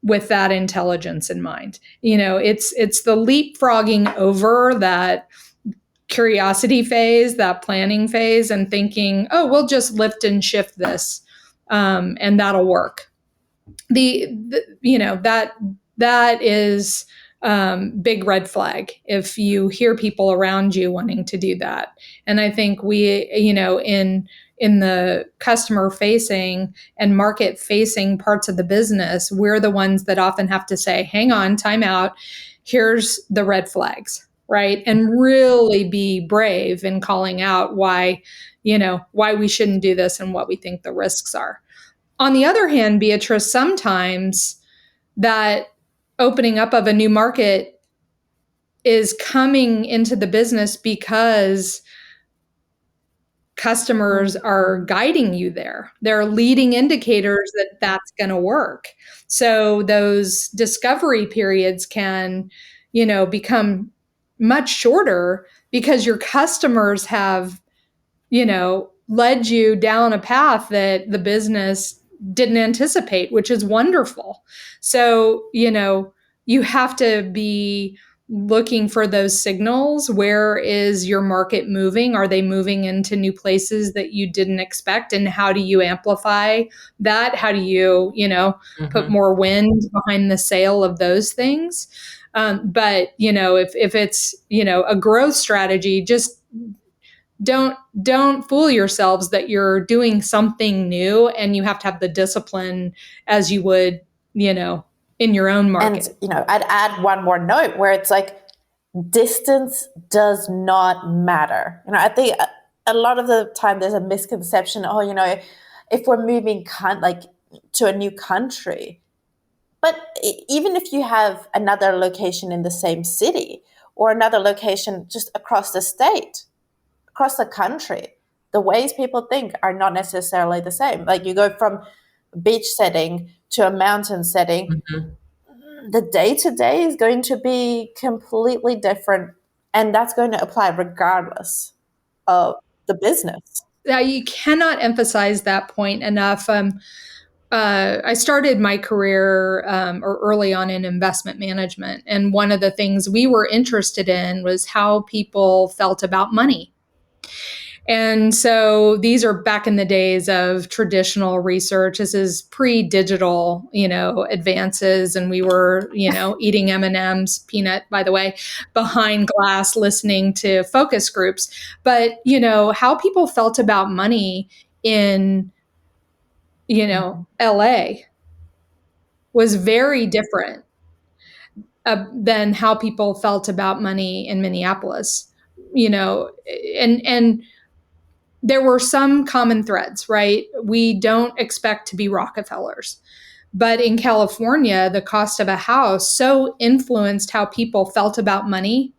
with that intelligence in mind. It's the leapfrogging over that curiosity phase, that planning phase, and thinking, oh, we'll just lift and shift this, and that'll work. That is big red flag if you hear people around you wanting to do that. And I think we, in the customer facing and market facing parts of the business, we're the ones that often have to say, hang on, time out. Here's the red flags, right? And really be brave in calling out why we shouldn't do this and what we think the risks are. On the other hand, Beatrice, sometimes that opening up of a new market is coming into the business because customers are guiding you there. There are leading indicators that that's going to work. So those discovery periods can, become much shorter because your customers have, led you down a path that the business didn't anticipate, which is wonderful. So, you have to be looking for those signals. Where is your market moving? Are they moving into new places that you didn't expect? And how do you amplify that? How do you, put more wind behind the sail of those things? But, if it's, a growth strategy, just don't fool yourselves that you're doing something new, and you have to have the discipline as you would, in your own market. And, I'd add one more note where it's like, distance does not matter. I think a lot of the time there's a misconception, if we're moving to a new country, but even if you have another location in the same city or another location just across the state, across the country, the ways people think are not necessarily the same. Like you go from a beach setting to a mountain setting, the day-to-day is going to be completely different, and that's going to apply regardless of the business. You cannot emphasize that point enough. I started my career or early on in investment management, and one of the things we were interested in was how people felt about money. And so these are back in the days of traditional research. This is pre-digital, advances. And we were, eating M&Ms, peanut, by the way, behind glass, listening to focus groups. But, how people felt about money in, LA was very different than how people felt about money in Minneapolis, and there were some common threads, right? We don't expect to be Rockefellers, But in California, the cost of a house so influenced how people felt about money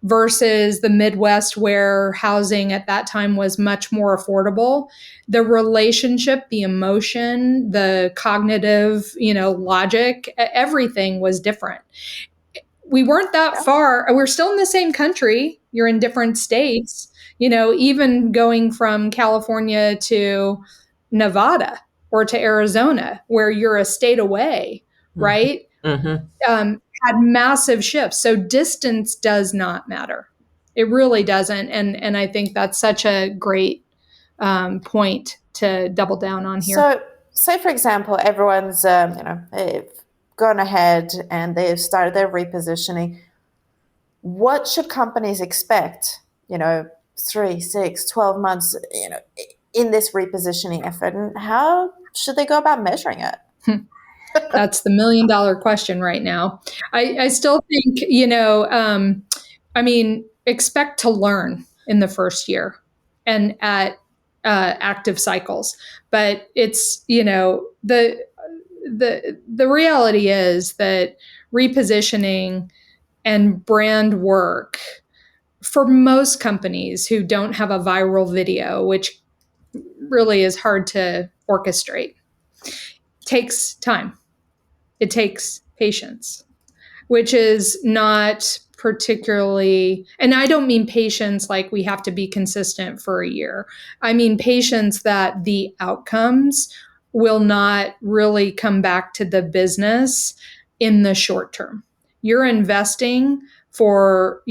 versus the Midwest, where housing at that time was much more affordable. The relationship, the emotion, the cognitive, logic, everything was different. We weren't that far. We're still in the same country. You're in different states, even going from California to Nevada or to Arizona, where you're a state away, right? Had massive shifts. So distance does not matter. It really doesn't. And I think that's such a great point to double down on here. So, say for example, everyone's they've gone ahead and they've started their repositioning. What should companies expect? 3, 6, 12 months. In this repositioning effort, and how should they go about measuring it? That's the $1 million question right now. I still think, expect to learn in the first year and at active cycles. But it's, the reality is that repositioning and brand work for most companies who don't have a viral video, which really is hard to orchestrate, takes time. It takes patience, which is not particularly, and I don't mean patience like we have to be consistent for a year. I mean patience that the outcomes will not really come back to the business in the short term. You're investing for,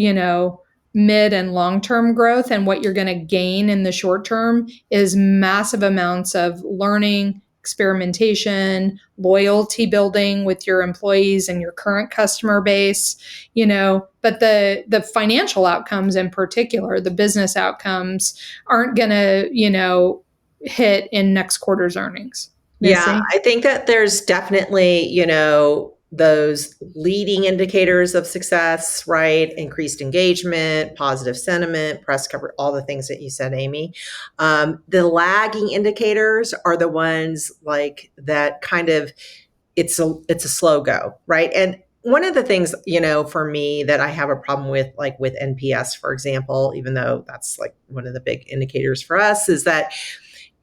mid and long-term growth, and what you're going to gain in the short term is massive amounts of learning, experimentation, loyalty building with your employees and your current customer base, but the financial outcomes in particular, the business outcomes, aren't going to, hit in next quarter's earnings. Yeah, I think that there's definitely, those leading indicators of success, right? Increased engagement, positive sentiment, press cover, all the things that you said, Amy. The lagging indicators are the ones like that kind of, it's a slow go, right? And one of the things, for me that I have a problem with, like with NPS, for example, even though that's like one of the big indicators for us, is that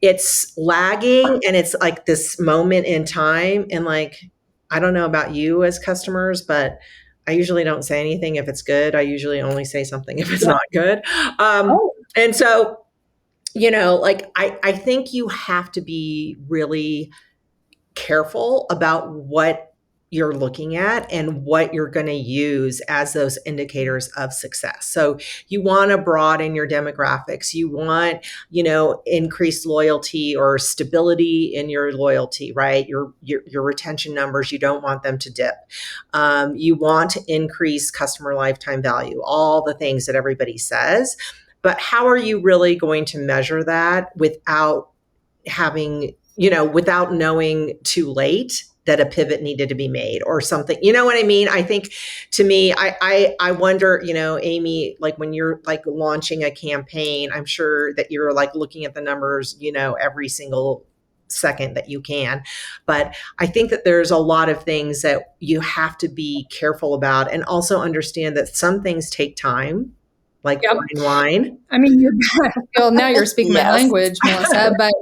it's lagging and it's like this moment in time. And like, I don't know about you as customers, but I usually don't say anything if it's good. I usually only say something if it's not good. And so, I think you have to be really careful about what you're looking at and what you're going to use as those indicators of success. So you want to broaden your demographics. You want, increased loyalty or stability in your loyalty, right? Your retention numbers, you don't want them to dip. You want to increase customer lifetime value, all the things that everybody says. But how are you really going to measure that without having, without knowing too late that a pivot needed to be made or something? You know what I mean? I think, to me, I wonder, Amy, like when you're like launching a campaign, I'm sure that you're like looking at the numbers, every single second that you can. But I think that there's a lot of things that you have to be careful about, and also understand that some things take time, like fine wine. I mean, now you're speaking my language, Melissa. But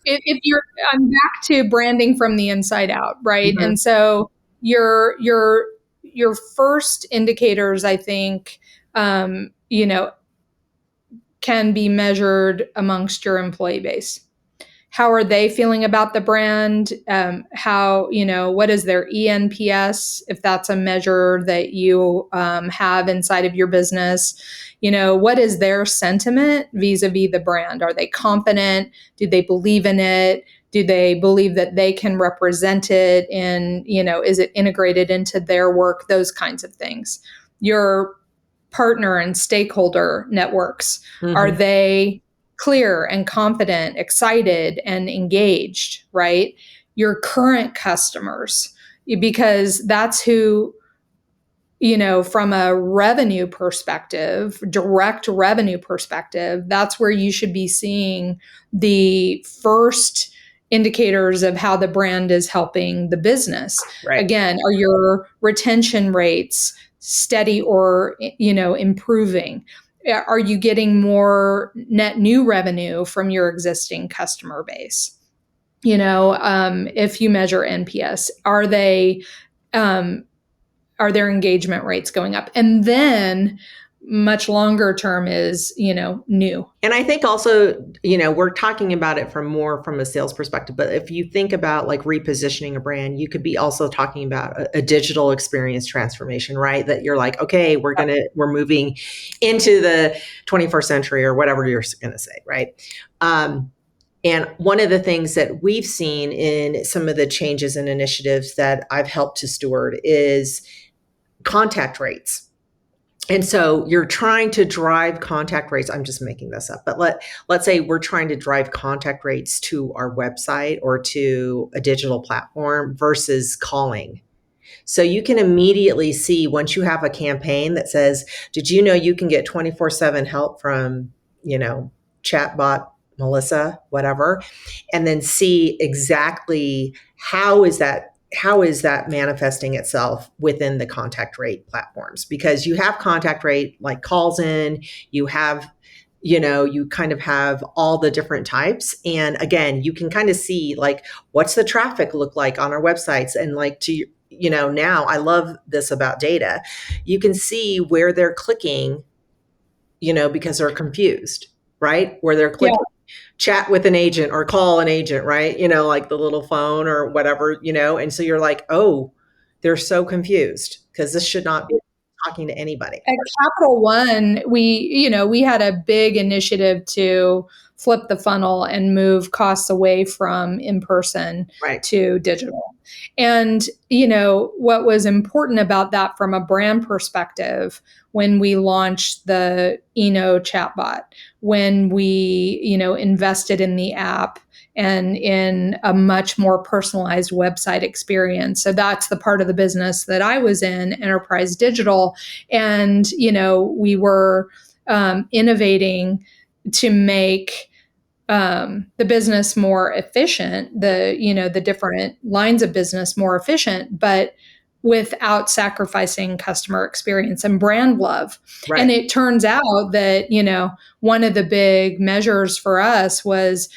if you're, I'm back to branding from the inside out, right? Mm-hmm. And so your first indicators, I think, can be measured amongst your employee base. How are they feeling about the brand? What is their ENPS, if that's a measure that you have inside of your business? What is their sentiment vis-a-vis the brand? Are they confident? Do they believe in it? Do they believe that they can represent it? And, is it integrated into their work? Those kinds of things. Your partner and stakeholder networks, are they clear and confident, excited and engaged, right? Your current customers, because that's who, from a revenue perspective, direct revenue perspective, that's where you should be seeing the first, indicators of how the brand is helping the business. Right. Again, are your retention rates steady or, improving? Are you getting more net new revenue from your existing customer base? If you measure NPS, are their engagement rates going up? And then much longer term is, new. And I think also, we're talking about it from a sales perspective, but if you think about like repositioning a brand, you could be also talking about a digital experience transformation, right? That you're like, okay, we're moving into the 21st century or whatever you're going to say, right? And one of the things that we've seen in some of the changes and initiatives that I've helped to steward is contact rates. And so you're trying to drive contact rates. I'm just making this up, but let's say we're trying to drive contact rates to our website or to a digital platform versus calling. So you can immediately see once you have a campaign that says, did you know you can get 24/7 help from, chatbot Melissa, whatever, and then see exactly how is that manifesting itself within the contact rate platforms? Because you have contact rate like calls in, you have, you kind of have all the different types. And again, you can kind of see like, what's the traffic look like on our websites? And like now I love this about data. You can see where they're clicking, because they're confused, right? Where they're clicking. Yeah. Chat with an agent or call an agent, right? Like the little phone or whatever, and so you're like, oh, they're so confused because this should not be talking to anybody. At Capital One, we had a big initiative to flip the funnel and move costs away from in-person to digital. And, what was important about that from a brand perspective when we launched the chatbot, when we, invested in the app and in a much more personalized website experience. So that's the part of the business that I was in, enterprise digital. And, we were innovating to make the business more efficient, the different lines of business more efficient, but without sacrificing customer experience and brand love. Right. And it turns out that, one of the big measures for us was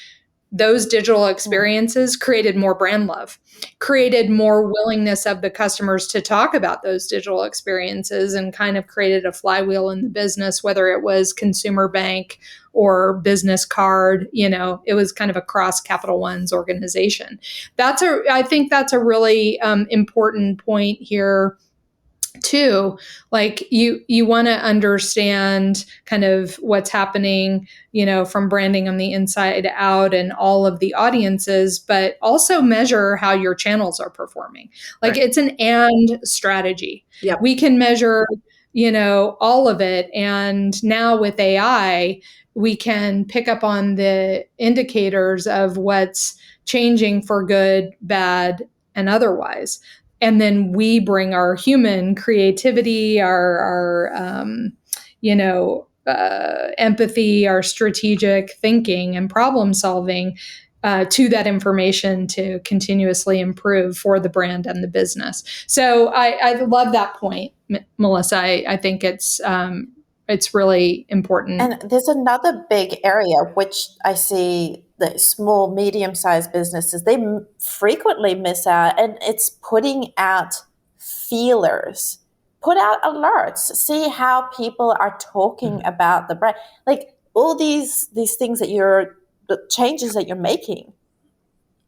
those digital experiences created more brand love, created more willingness of the customers to talk about those digital experiences, and kind of created a flywheel in the business, whether it was consumer bank or business card. It was kind of across Capital One's organization. I think that's a really important point here too. Like you want to understand kind of what's happening, from branding on the inside out and all of the audiences, but also measure how your channels are performing. Like It's an and strategy. Yep. We can measure, all of it. And now with AI, we can pick up on the indicators of what's changing for good, bad, and otherwise. And then we bring our human creativity, our empathy, our strategic thinking and problem solving to that information to continuously improve for the brand and the business. So I love that point, Melissa. I think it's really important. And there's another big area which I see the small, medium-sized businesses, they frequently miss out, and it's putting out feelers, put out alerts, see how people are talking about the brand. Like all these things the changes that you're making,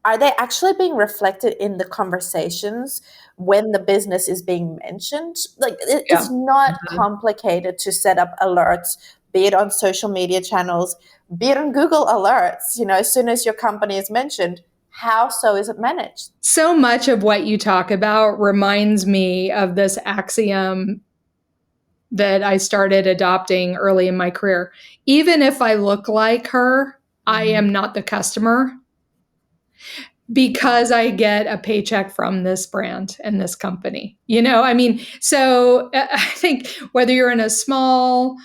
are they actually being reflected in the conversations when the business is being mentioned? Like it's not complicated to set up alerts, be it on social media channels, be it on Google Alerts. As soon as your company is mentioned, how so is it managed? So much of what you talk about reminds me of this axiom that I started adopting early in my career. Even if I look like her, I am not the customer, because I get a paycheck from this brand and this company. So I think whether you're in a small,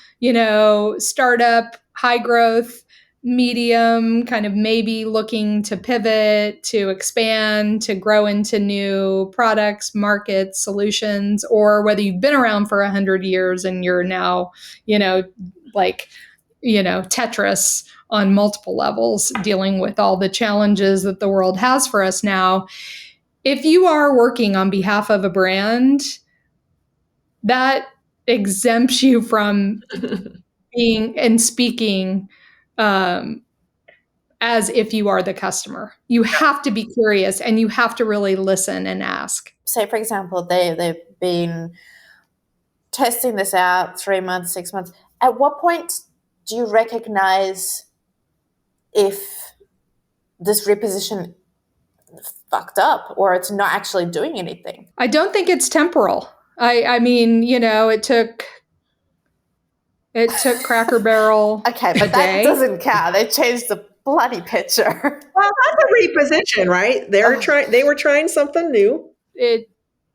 startup, high growth medium, kind of maybe looking to pivot, to expand, to grow into new products, markets, solutions, or whether you've been around for 100 years and you're now, Tetris on multiple levels, dealing with all the challenges that the world has for us now. If you are working on behalf of a brand, that exempts you from being and speaking as if you are the customer. You have to be curious and you have to really listen and ask. Say, for example, they've been testing this out 3 months, 6 months. At what point do you recognize if this reposition fucked up or it's not actually doing anything? I don't think it's temporal. I mean, it took Cracker Barrel. Okay, but that doesn't count. They changed the bloody picture. Well, that's a reposition, right? They were trying something new. It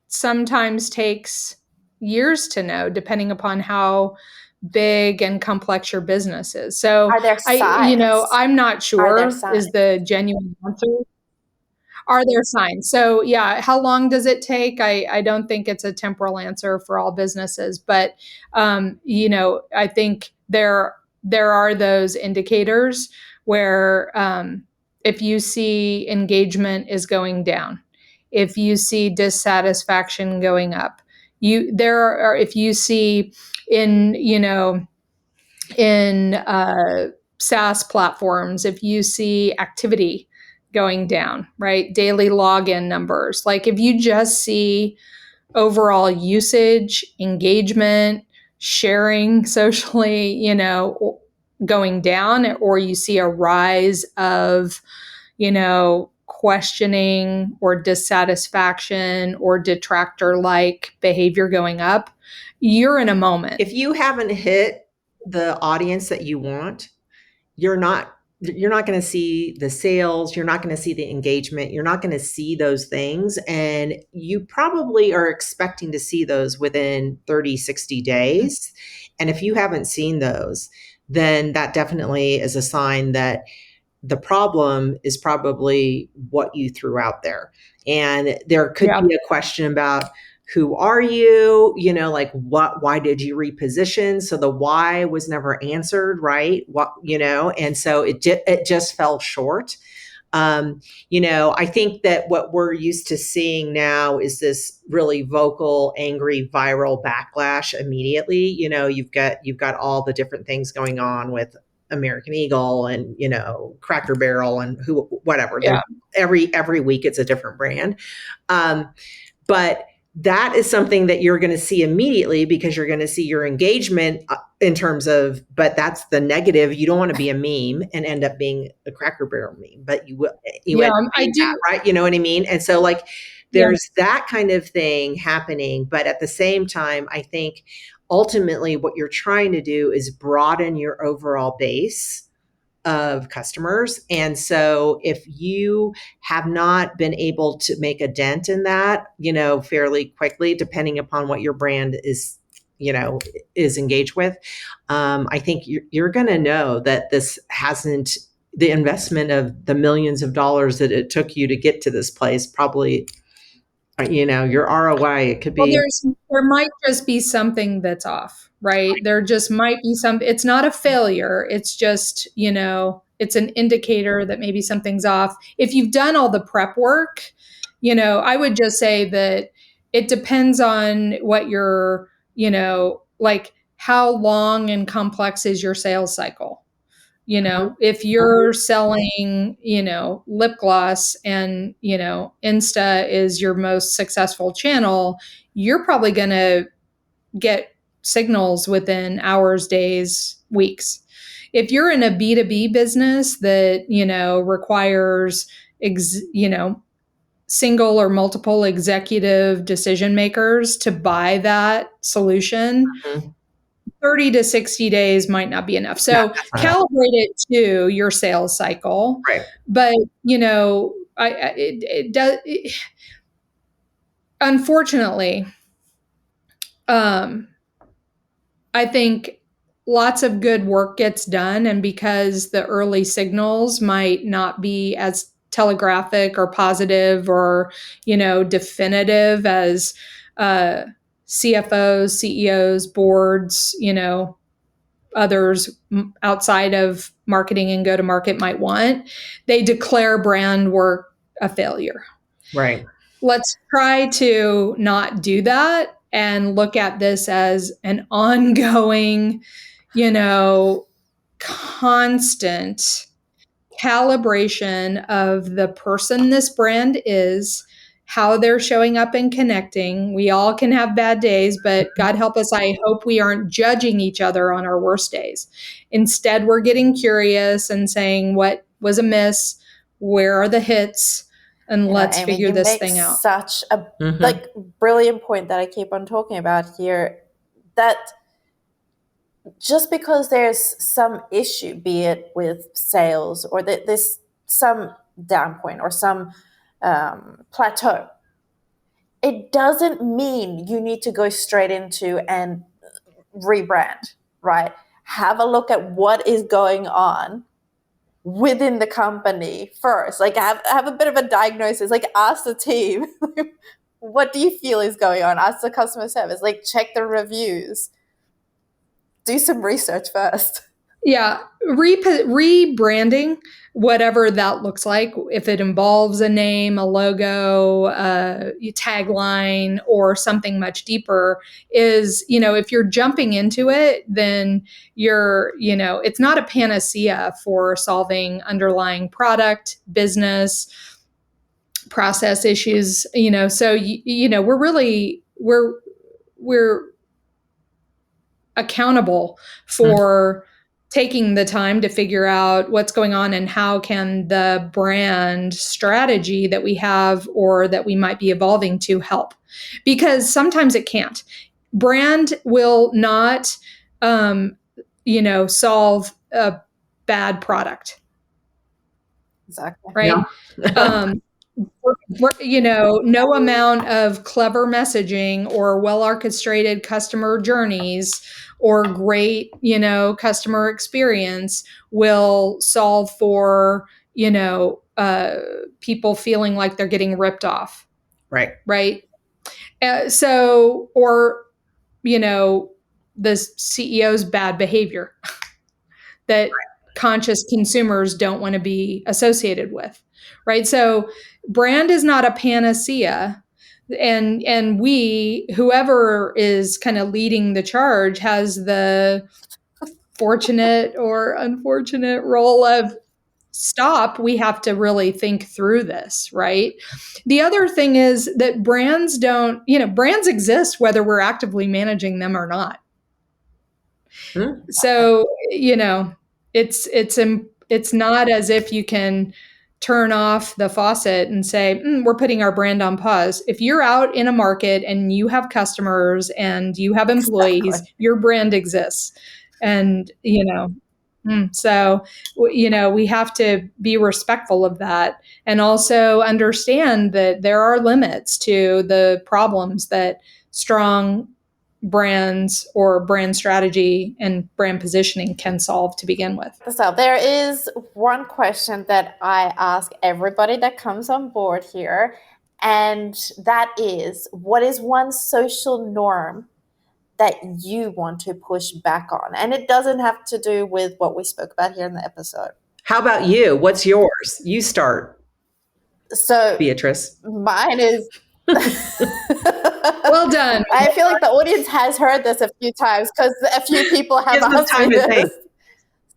sometimes takes years to know, depending upon how big and complex your business is. So are there signs? I'm not sure is the genuine answer. Are there signs? So yeah, how long does it take? I don't think it's a temporal answer for all businesses, but I think there are those indicators where if you see engagement is going down, if you see dissatisfaction going up, if you see in SaaS platforms, if you see activity going down, right? Daily login numbers. Like if you just see overall usage, engagement, sharing socially, going down, or you see a rise of, questioning or dissatisfaction or detractor-like behavior going up, you're in a moment. If you haven't hit the audience that you want, you're not going to see the sales, you're not going to see the engagement, you're not going to see those things. And you probably are expecting to see those within 30, 60 days. And if you haven't seen those, then that definitely is a sign that the problem is probably what you threw out there. And there could be a question about, who are you? Why did you reposition? So the why was never answered, right? And so it just fell short. I think that what we're used to seeing now is this really vocal, angry, viral backlash immediately. You've got all the different things going on with American Eagle and, Cracker Barrel and whatever. Yeah. Every week it's a different brand. But that is something that you're going to see immediately because you're going to see your engagement in terms of, but that's the negative. You don't want to be a meme and end up being a Cracker Barrel meme, but you will. I do. That, right. You know what I mean? And so there's that kind of thing happening. But at the same time, I think ultimately what you're trying to do is broaden your overall base of customers. And so if you have not been able to make a dent in that, fairly quickly, depending upon what your brand is engaged with, I think you're going to know that this hasn't, the investment of the millions of dollars that it took you to get to this place, probably, your ROI, it could be. Well, there might just be something that's off, right? There just might be it's not a failure. It's just, it's an indicator that maybe something's off. If you've done all the prep work, I would just say that it depends on what your, how long and complex is your sales cycle. If you're selling, lip gloss and, Insta is your most successful channel, you're probably going to get signals within hours, days, weeks. If you're in a B2B business that, requires, single or multiple executive decision makers to buy that solution, 30 to 60 days might not be enough. So calibrate it to your sales cycle. Right. But, it does. Unfortunately, I think lots of good work gets done, and because the early signals might not be as telegraphic or positive or, definitive as CFOs, CEOs, boards, others outside of marketing and go to market might want, they declare brand work a failure. Right. Let's try to not do that and look at this as an ongoing, constant calibration of the person this brand is, how they're showing up and connecting. We all can have bad days, but God help us, I hope we aren't judging each other on our worst days. Instead, we're getting curious and saying, what was amiss? Where are the hits? And let's Amy, figure you this make thing out. such a brilliant point that I keep on talking about here, that just because there's some issue, be it with sales or that there's some down point or some plateau, it doesn't mean you need to go straight into and rebrand, right? Have a look at what is going on within the company first. Like have a bit of a diagnosis, like ask the team, what do you feel is going on? Ask the customer service, like check the reviews, do some research first. Yeah, rebranding, whatever that looks like, if it involves a name, a logo, tagline, or something much deeper, is, if you're jumping into it, then it's not a panacea for solving underlying product, business, process issues, so, we're accountable for taking the time to figure out what's going on and how can the brand strategy that we have or that we might be evolving to help, because sometimes it can't. Brand will not solve a bad product. Exactly. Right. Yeah. No amount of clever messaging or well orchestrated customer journeys or great, customer experience will solve for, people feeling like they're getting ripped off. Right. Right. The CEO's bad behavior that conscious consumers don't want to be associated with. Right. So brand is not a panacea. And whoever is kind of leading the charge has the fortunate or unfortunate role of stop. We have to really think through this, right? The other thing is that brands brands exist whether we're actively managing them or not. So, it's not as if you can turn off the faucet and say, we're putting our brand on pause. If you're out in a market and you have customers and you have employees, your brand exists. And, so, we have to be respectful of that and also understand that there are limits to the problems that strong brands or brand strategy and brand positioning can solve to begin with. So there is one question that I ask everybody that comes on board here, and that is, what is one social norm that you want to push back on? And it doesn't have to do with what we spoke about here in the episode. How about you? What's yours? You start. So Beatrice. Mine is well done. I feel like the audience has heard this a few times because a few people have asked me this.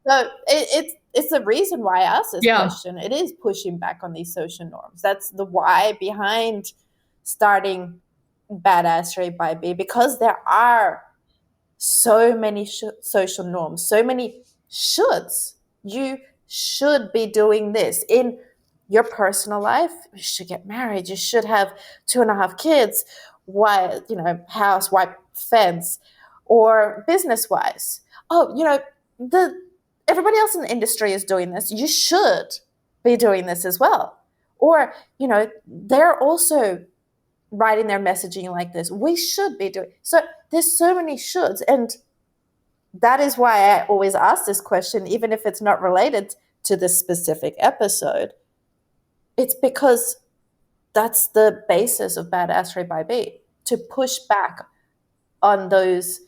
So it's the reason why I asked this question. It is pushing back on these social norms. That's the why behind starting Badassery by B, because there are so many social norms, so many shoulds. You should be doing this in your personal life. You should get married. You should have 2.5 kids. House, white fence, or business wise. Everybody else in the industry is doing this. You should be doing this as well. Or, they're also writing their messaging like this. We should be doing. So there's so many shoulds. And that is why I always ask this question, even if it's not related to this specific episode. It's because that's the basis of Badassery by B, to push back on those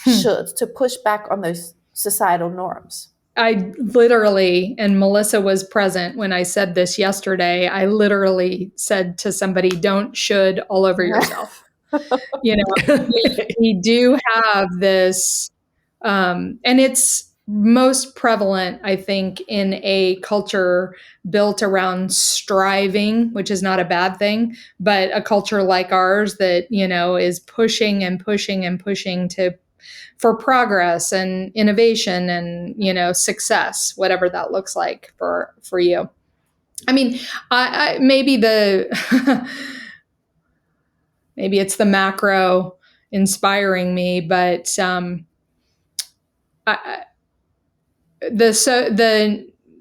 shoulds, to push back on those societal norms. I literally, and Melissa was present when I said this yesterday, I literally said to somebody, don't should all over yourself. We do have this, and it's most prevalent, I think, in a culture built around striving, which is not a bad thing, but a culture like ours that, is pushing and pushing and pushing for progress and innovation and, success, whatever that looks like for you. I mean, I maybe maybe it's the macro inspiring me, but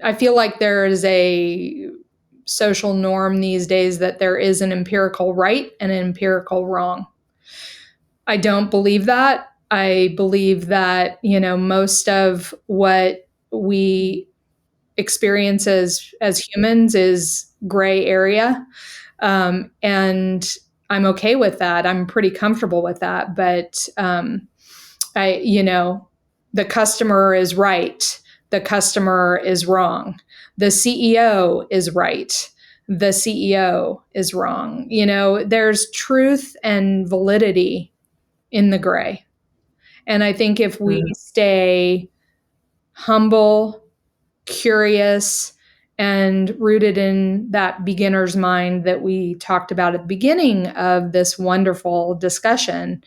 I feel like there is a social norm these days that there is an empirical right and an empirical wrong. I don't believe that. I believe that, most of what we experience as humans is gray area. And I'm okay with that. I'm pretty comfortable with that. But the customer is right. The customer is wrong. The CEO is right. The CEO is wrong. There's truth and validity in the gray. And I think if we stay humble, curious, and rooted in that beginner's mind that we talked about at the beginning of this wonderful discussion,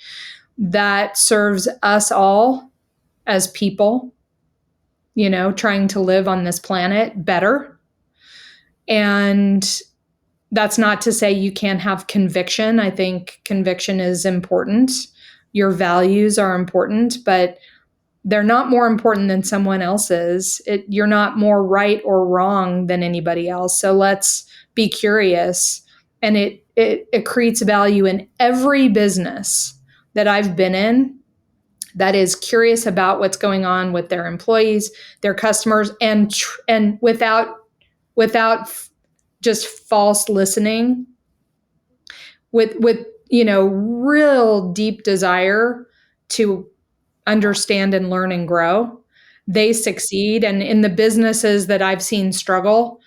that serves us all as people, trying to live on this planet better. And that's not to say you can't have conviction. I think conviction is important. Your values are important, but they're not more important than someone else's. You're not more right or wrong than anybody else. So let's be curious. And it creates value in every business that I've been in that is curious about what's going on with their employees, their customers, and without just false listening, with real deep desire to understand and learn and grow, they succeed. And in the businesses that I've seen struggle,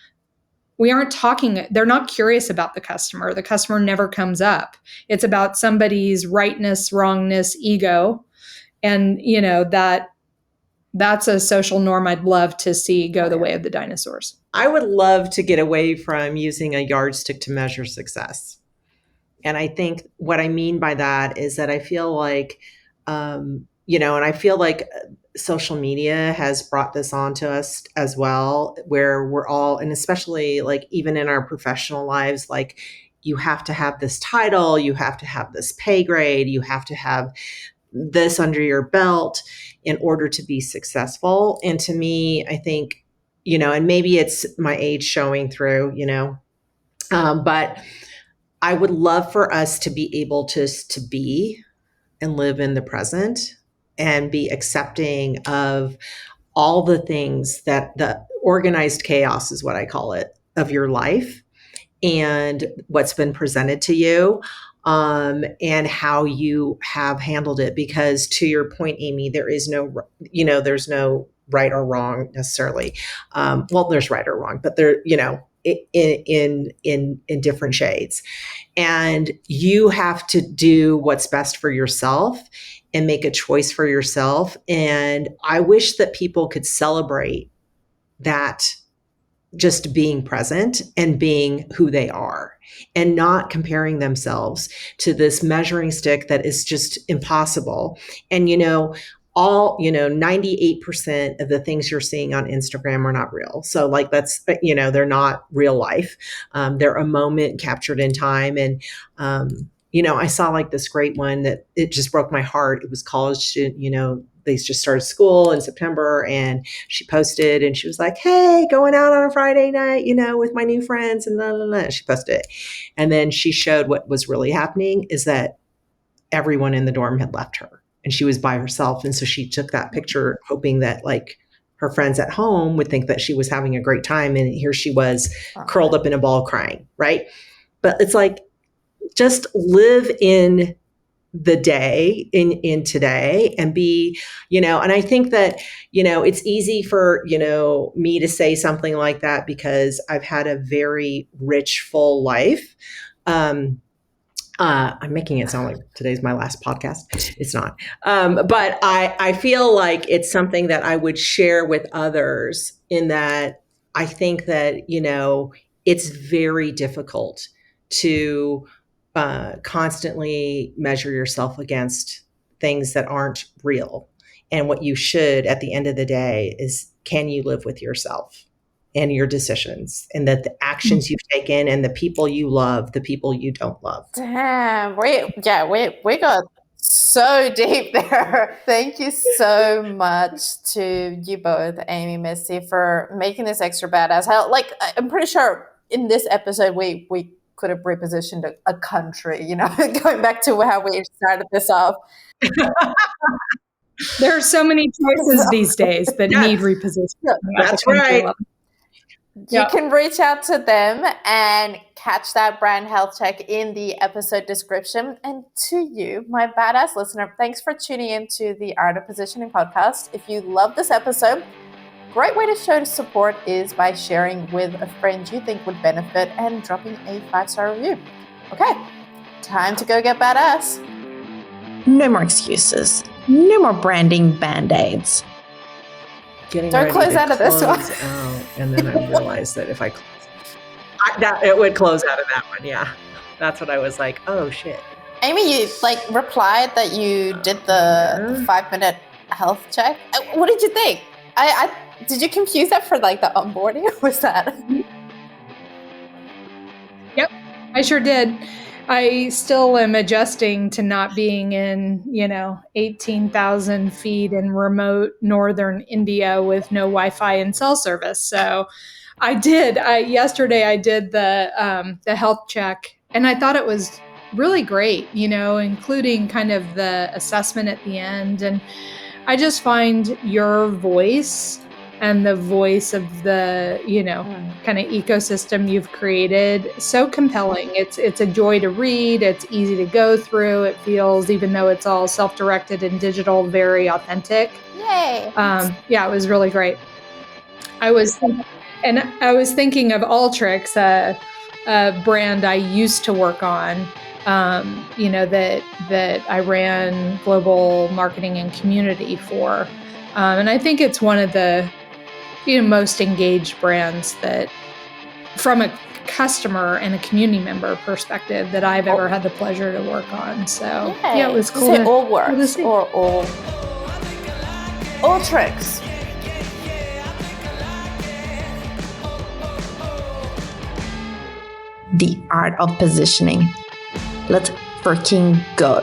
they're not curious about the customer. The customer never comes up. It's about somebody's rightness, wrongness, ego. And, that's a social norm I'd love to see go the way of the dinosaurs. I would love to get away from using a yardstick to measure success. And I think what I mean by that is that I feel like, and I feel like social media has brought this onto us as well, where we're all, and especially like even in our professional lives, like you have to have this title, you have to have this pay grade, you have to have this under your belt in order to be successful. And to me, I think, and maybe it's my age showing through, but I would love for us to be able to be and live in the present and be accepting of all the things that the organized chaos is what I call it of your life and what's been presented to you. And how you have handled it. Because to your point, Amy, there is there's no right or wrong necessarily. There's right or wrong, but there, in different shades. And you have to do what's best for yourself and make a choice for yourself. And I wish that people could celebrate that, just being present and being who they are and not comparing themselves to this measuring stick that is just impossible. And, 98% of the things you're seeing on Instagram are not real. So like that's, they're not real life. They're a moment captured in time. And, I saw like this great one that it just broke my heart. It was college student, they just started school in September, and she posted and she was like, hey, going out on a Friday night, with my new friends, and blah, blah, blah. She posted it. And then she showed what was really happening is that everyone in the dorm had left her. and she was by herself. And so she took that picture hoping that like her friends at home would think that she was having a great time. And here she was curled up in a ball crying, right? But it's like, just live in the day, in today, and be, and I think that, it's easy for, me to say something like that because I've had a very rich, full life. I'm making it sound like today's my last podcast. It's not. But I feel like it's something that I would share with others, in that I think that, it's very difficult to constantly measure yourself against things that aren't real. And what you should, at the end of the day, is, can you live with yourself and your decisions, and that the actions you've taken, and the people you love, the people you don't love? Damn, we got so deep there. Thank you so much to you both, Amy, Misty, for making this extra badass. Like, I'm pretty sure in this episode we could have repositioned a country, going back to how we started this off. There are so many choices these days that need repositioning. That's right. You can reach out to them and catch that brand health check in the episode description. And to you, my badass listener, thanks for tuning in to the Art of Positioning podcast. If you love this episode, great way to show support is by sharing with a friend you think would benefit and dropping a 5-star review. Okay, time to go get badass. No more excuses. No more branding band-aids. Don't close out of this one. And then I realized that if I close, it would close out of that one. Yeah, that's what I was like. Oh shit. Amy, you replied that you did the 5-minute health check. What did you think? I did you confuse that for the onboarding? Or was that? Yep, I sure did. I still am adjusting to not being in, 18,000 feet in remote northern India with no Wi-Fi and cell service. So yesterday I did the health check, and I thought it was really great, including kind of the assessment at the end. And I just find your voice and the voice of the, kind of ecosystem you've created so compelling. It's a joy to read. It's easy to go through. It feels, even though it's all self-directed and digital, very authentic. Yay. Yeah, it was really great. I was thinking of Alteryx, a brand I used to work on, that I ran global marketing and community for. And I think it's one of the most engaged brands that, from a customer and a community member perspective, that I've ever had the pleasure to work on. So yeah, it was cool. It all works or all tricks. The art of positioning. Let's freaking go.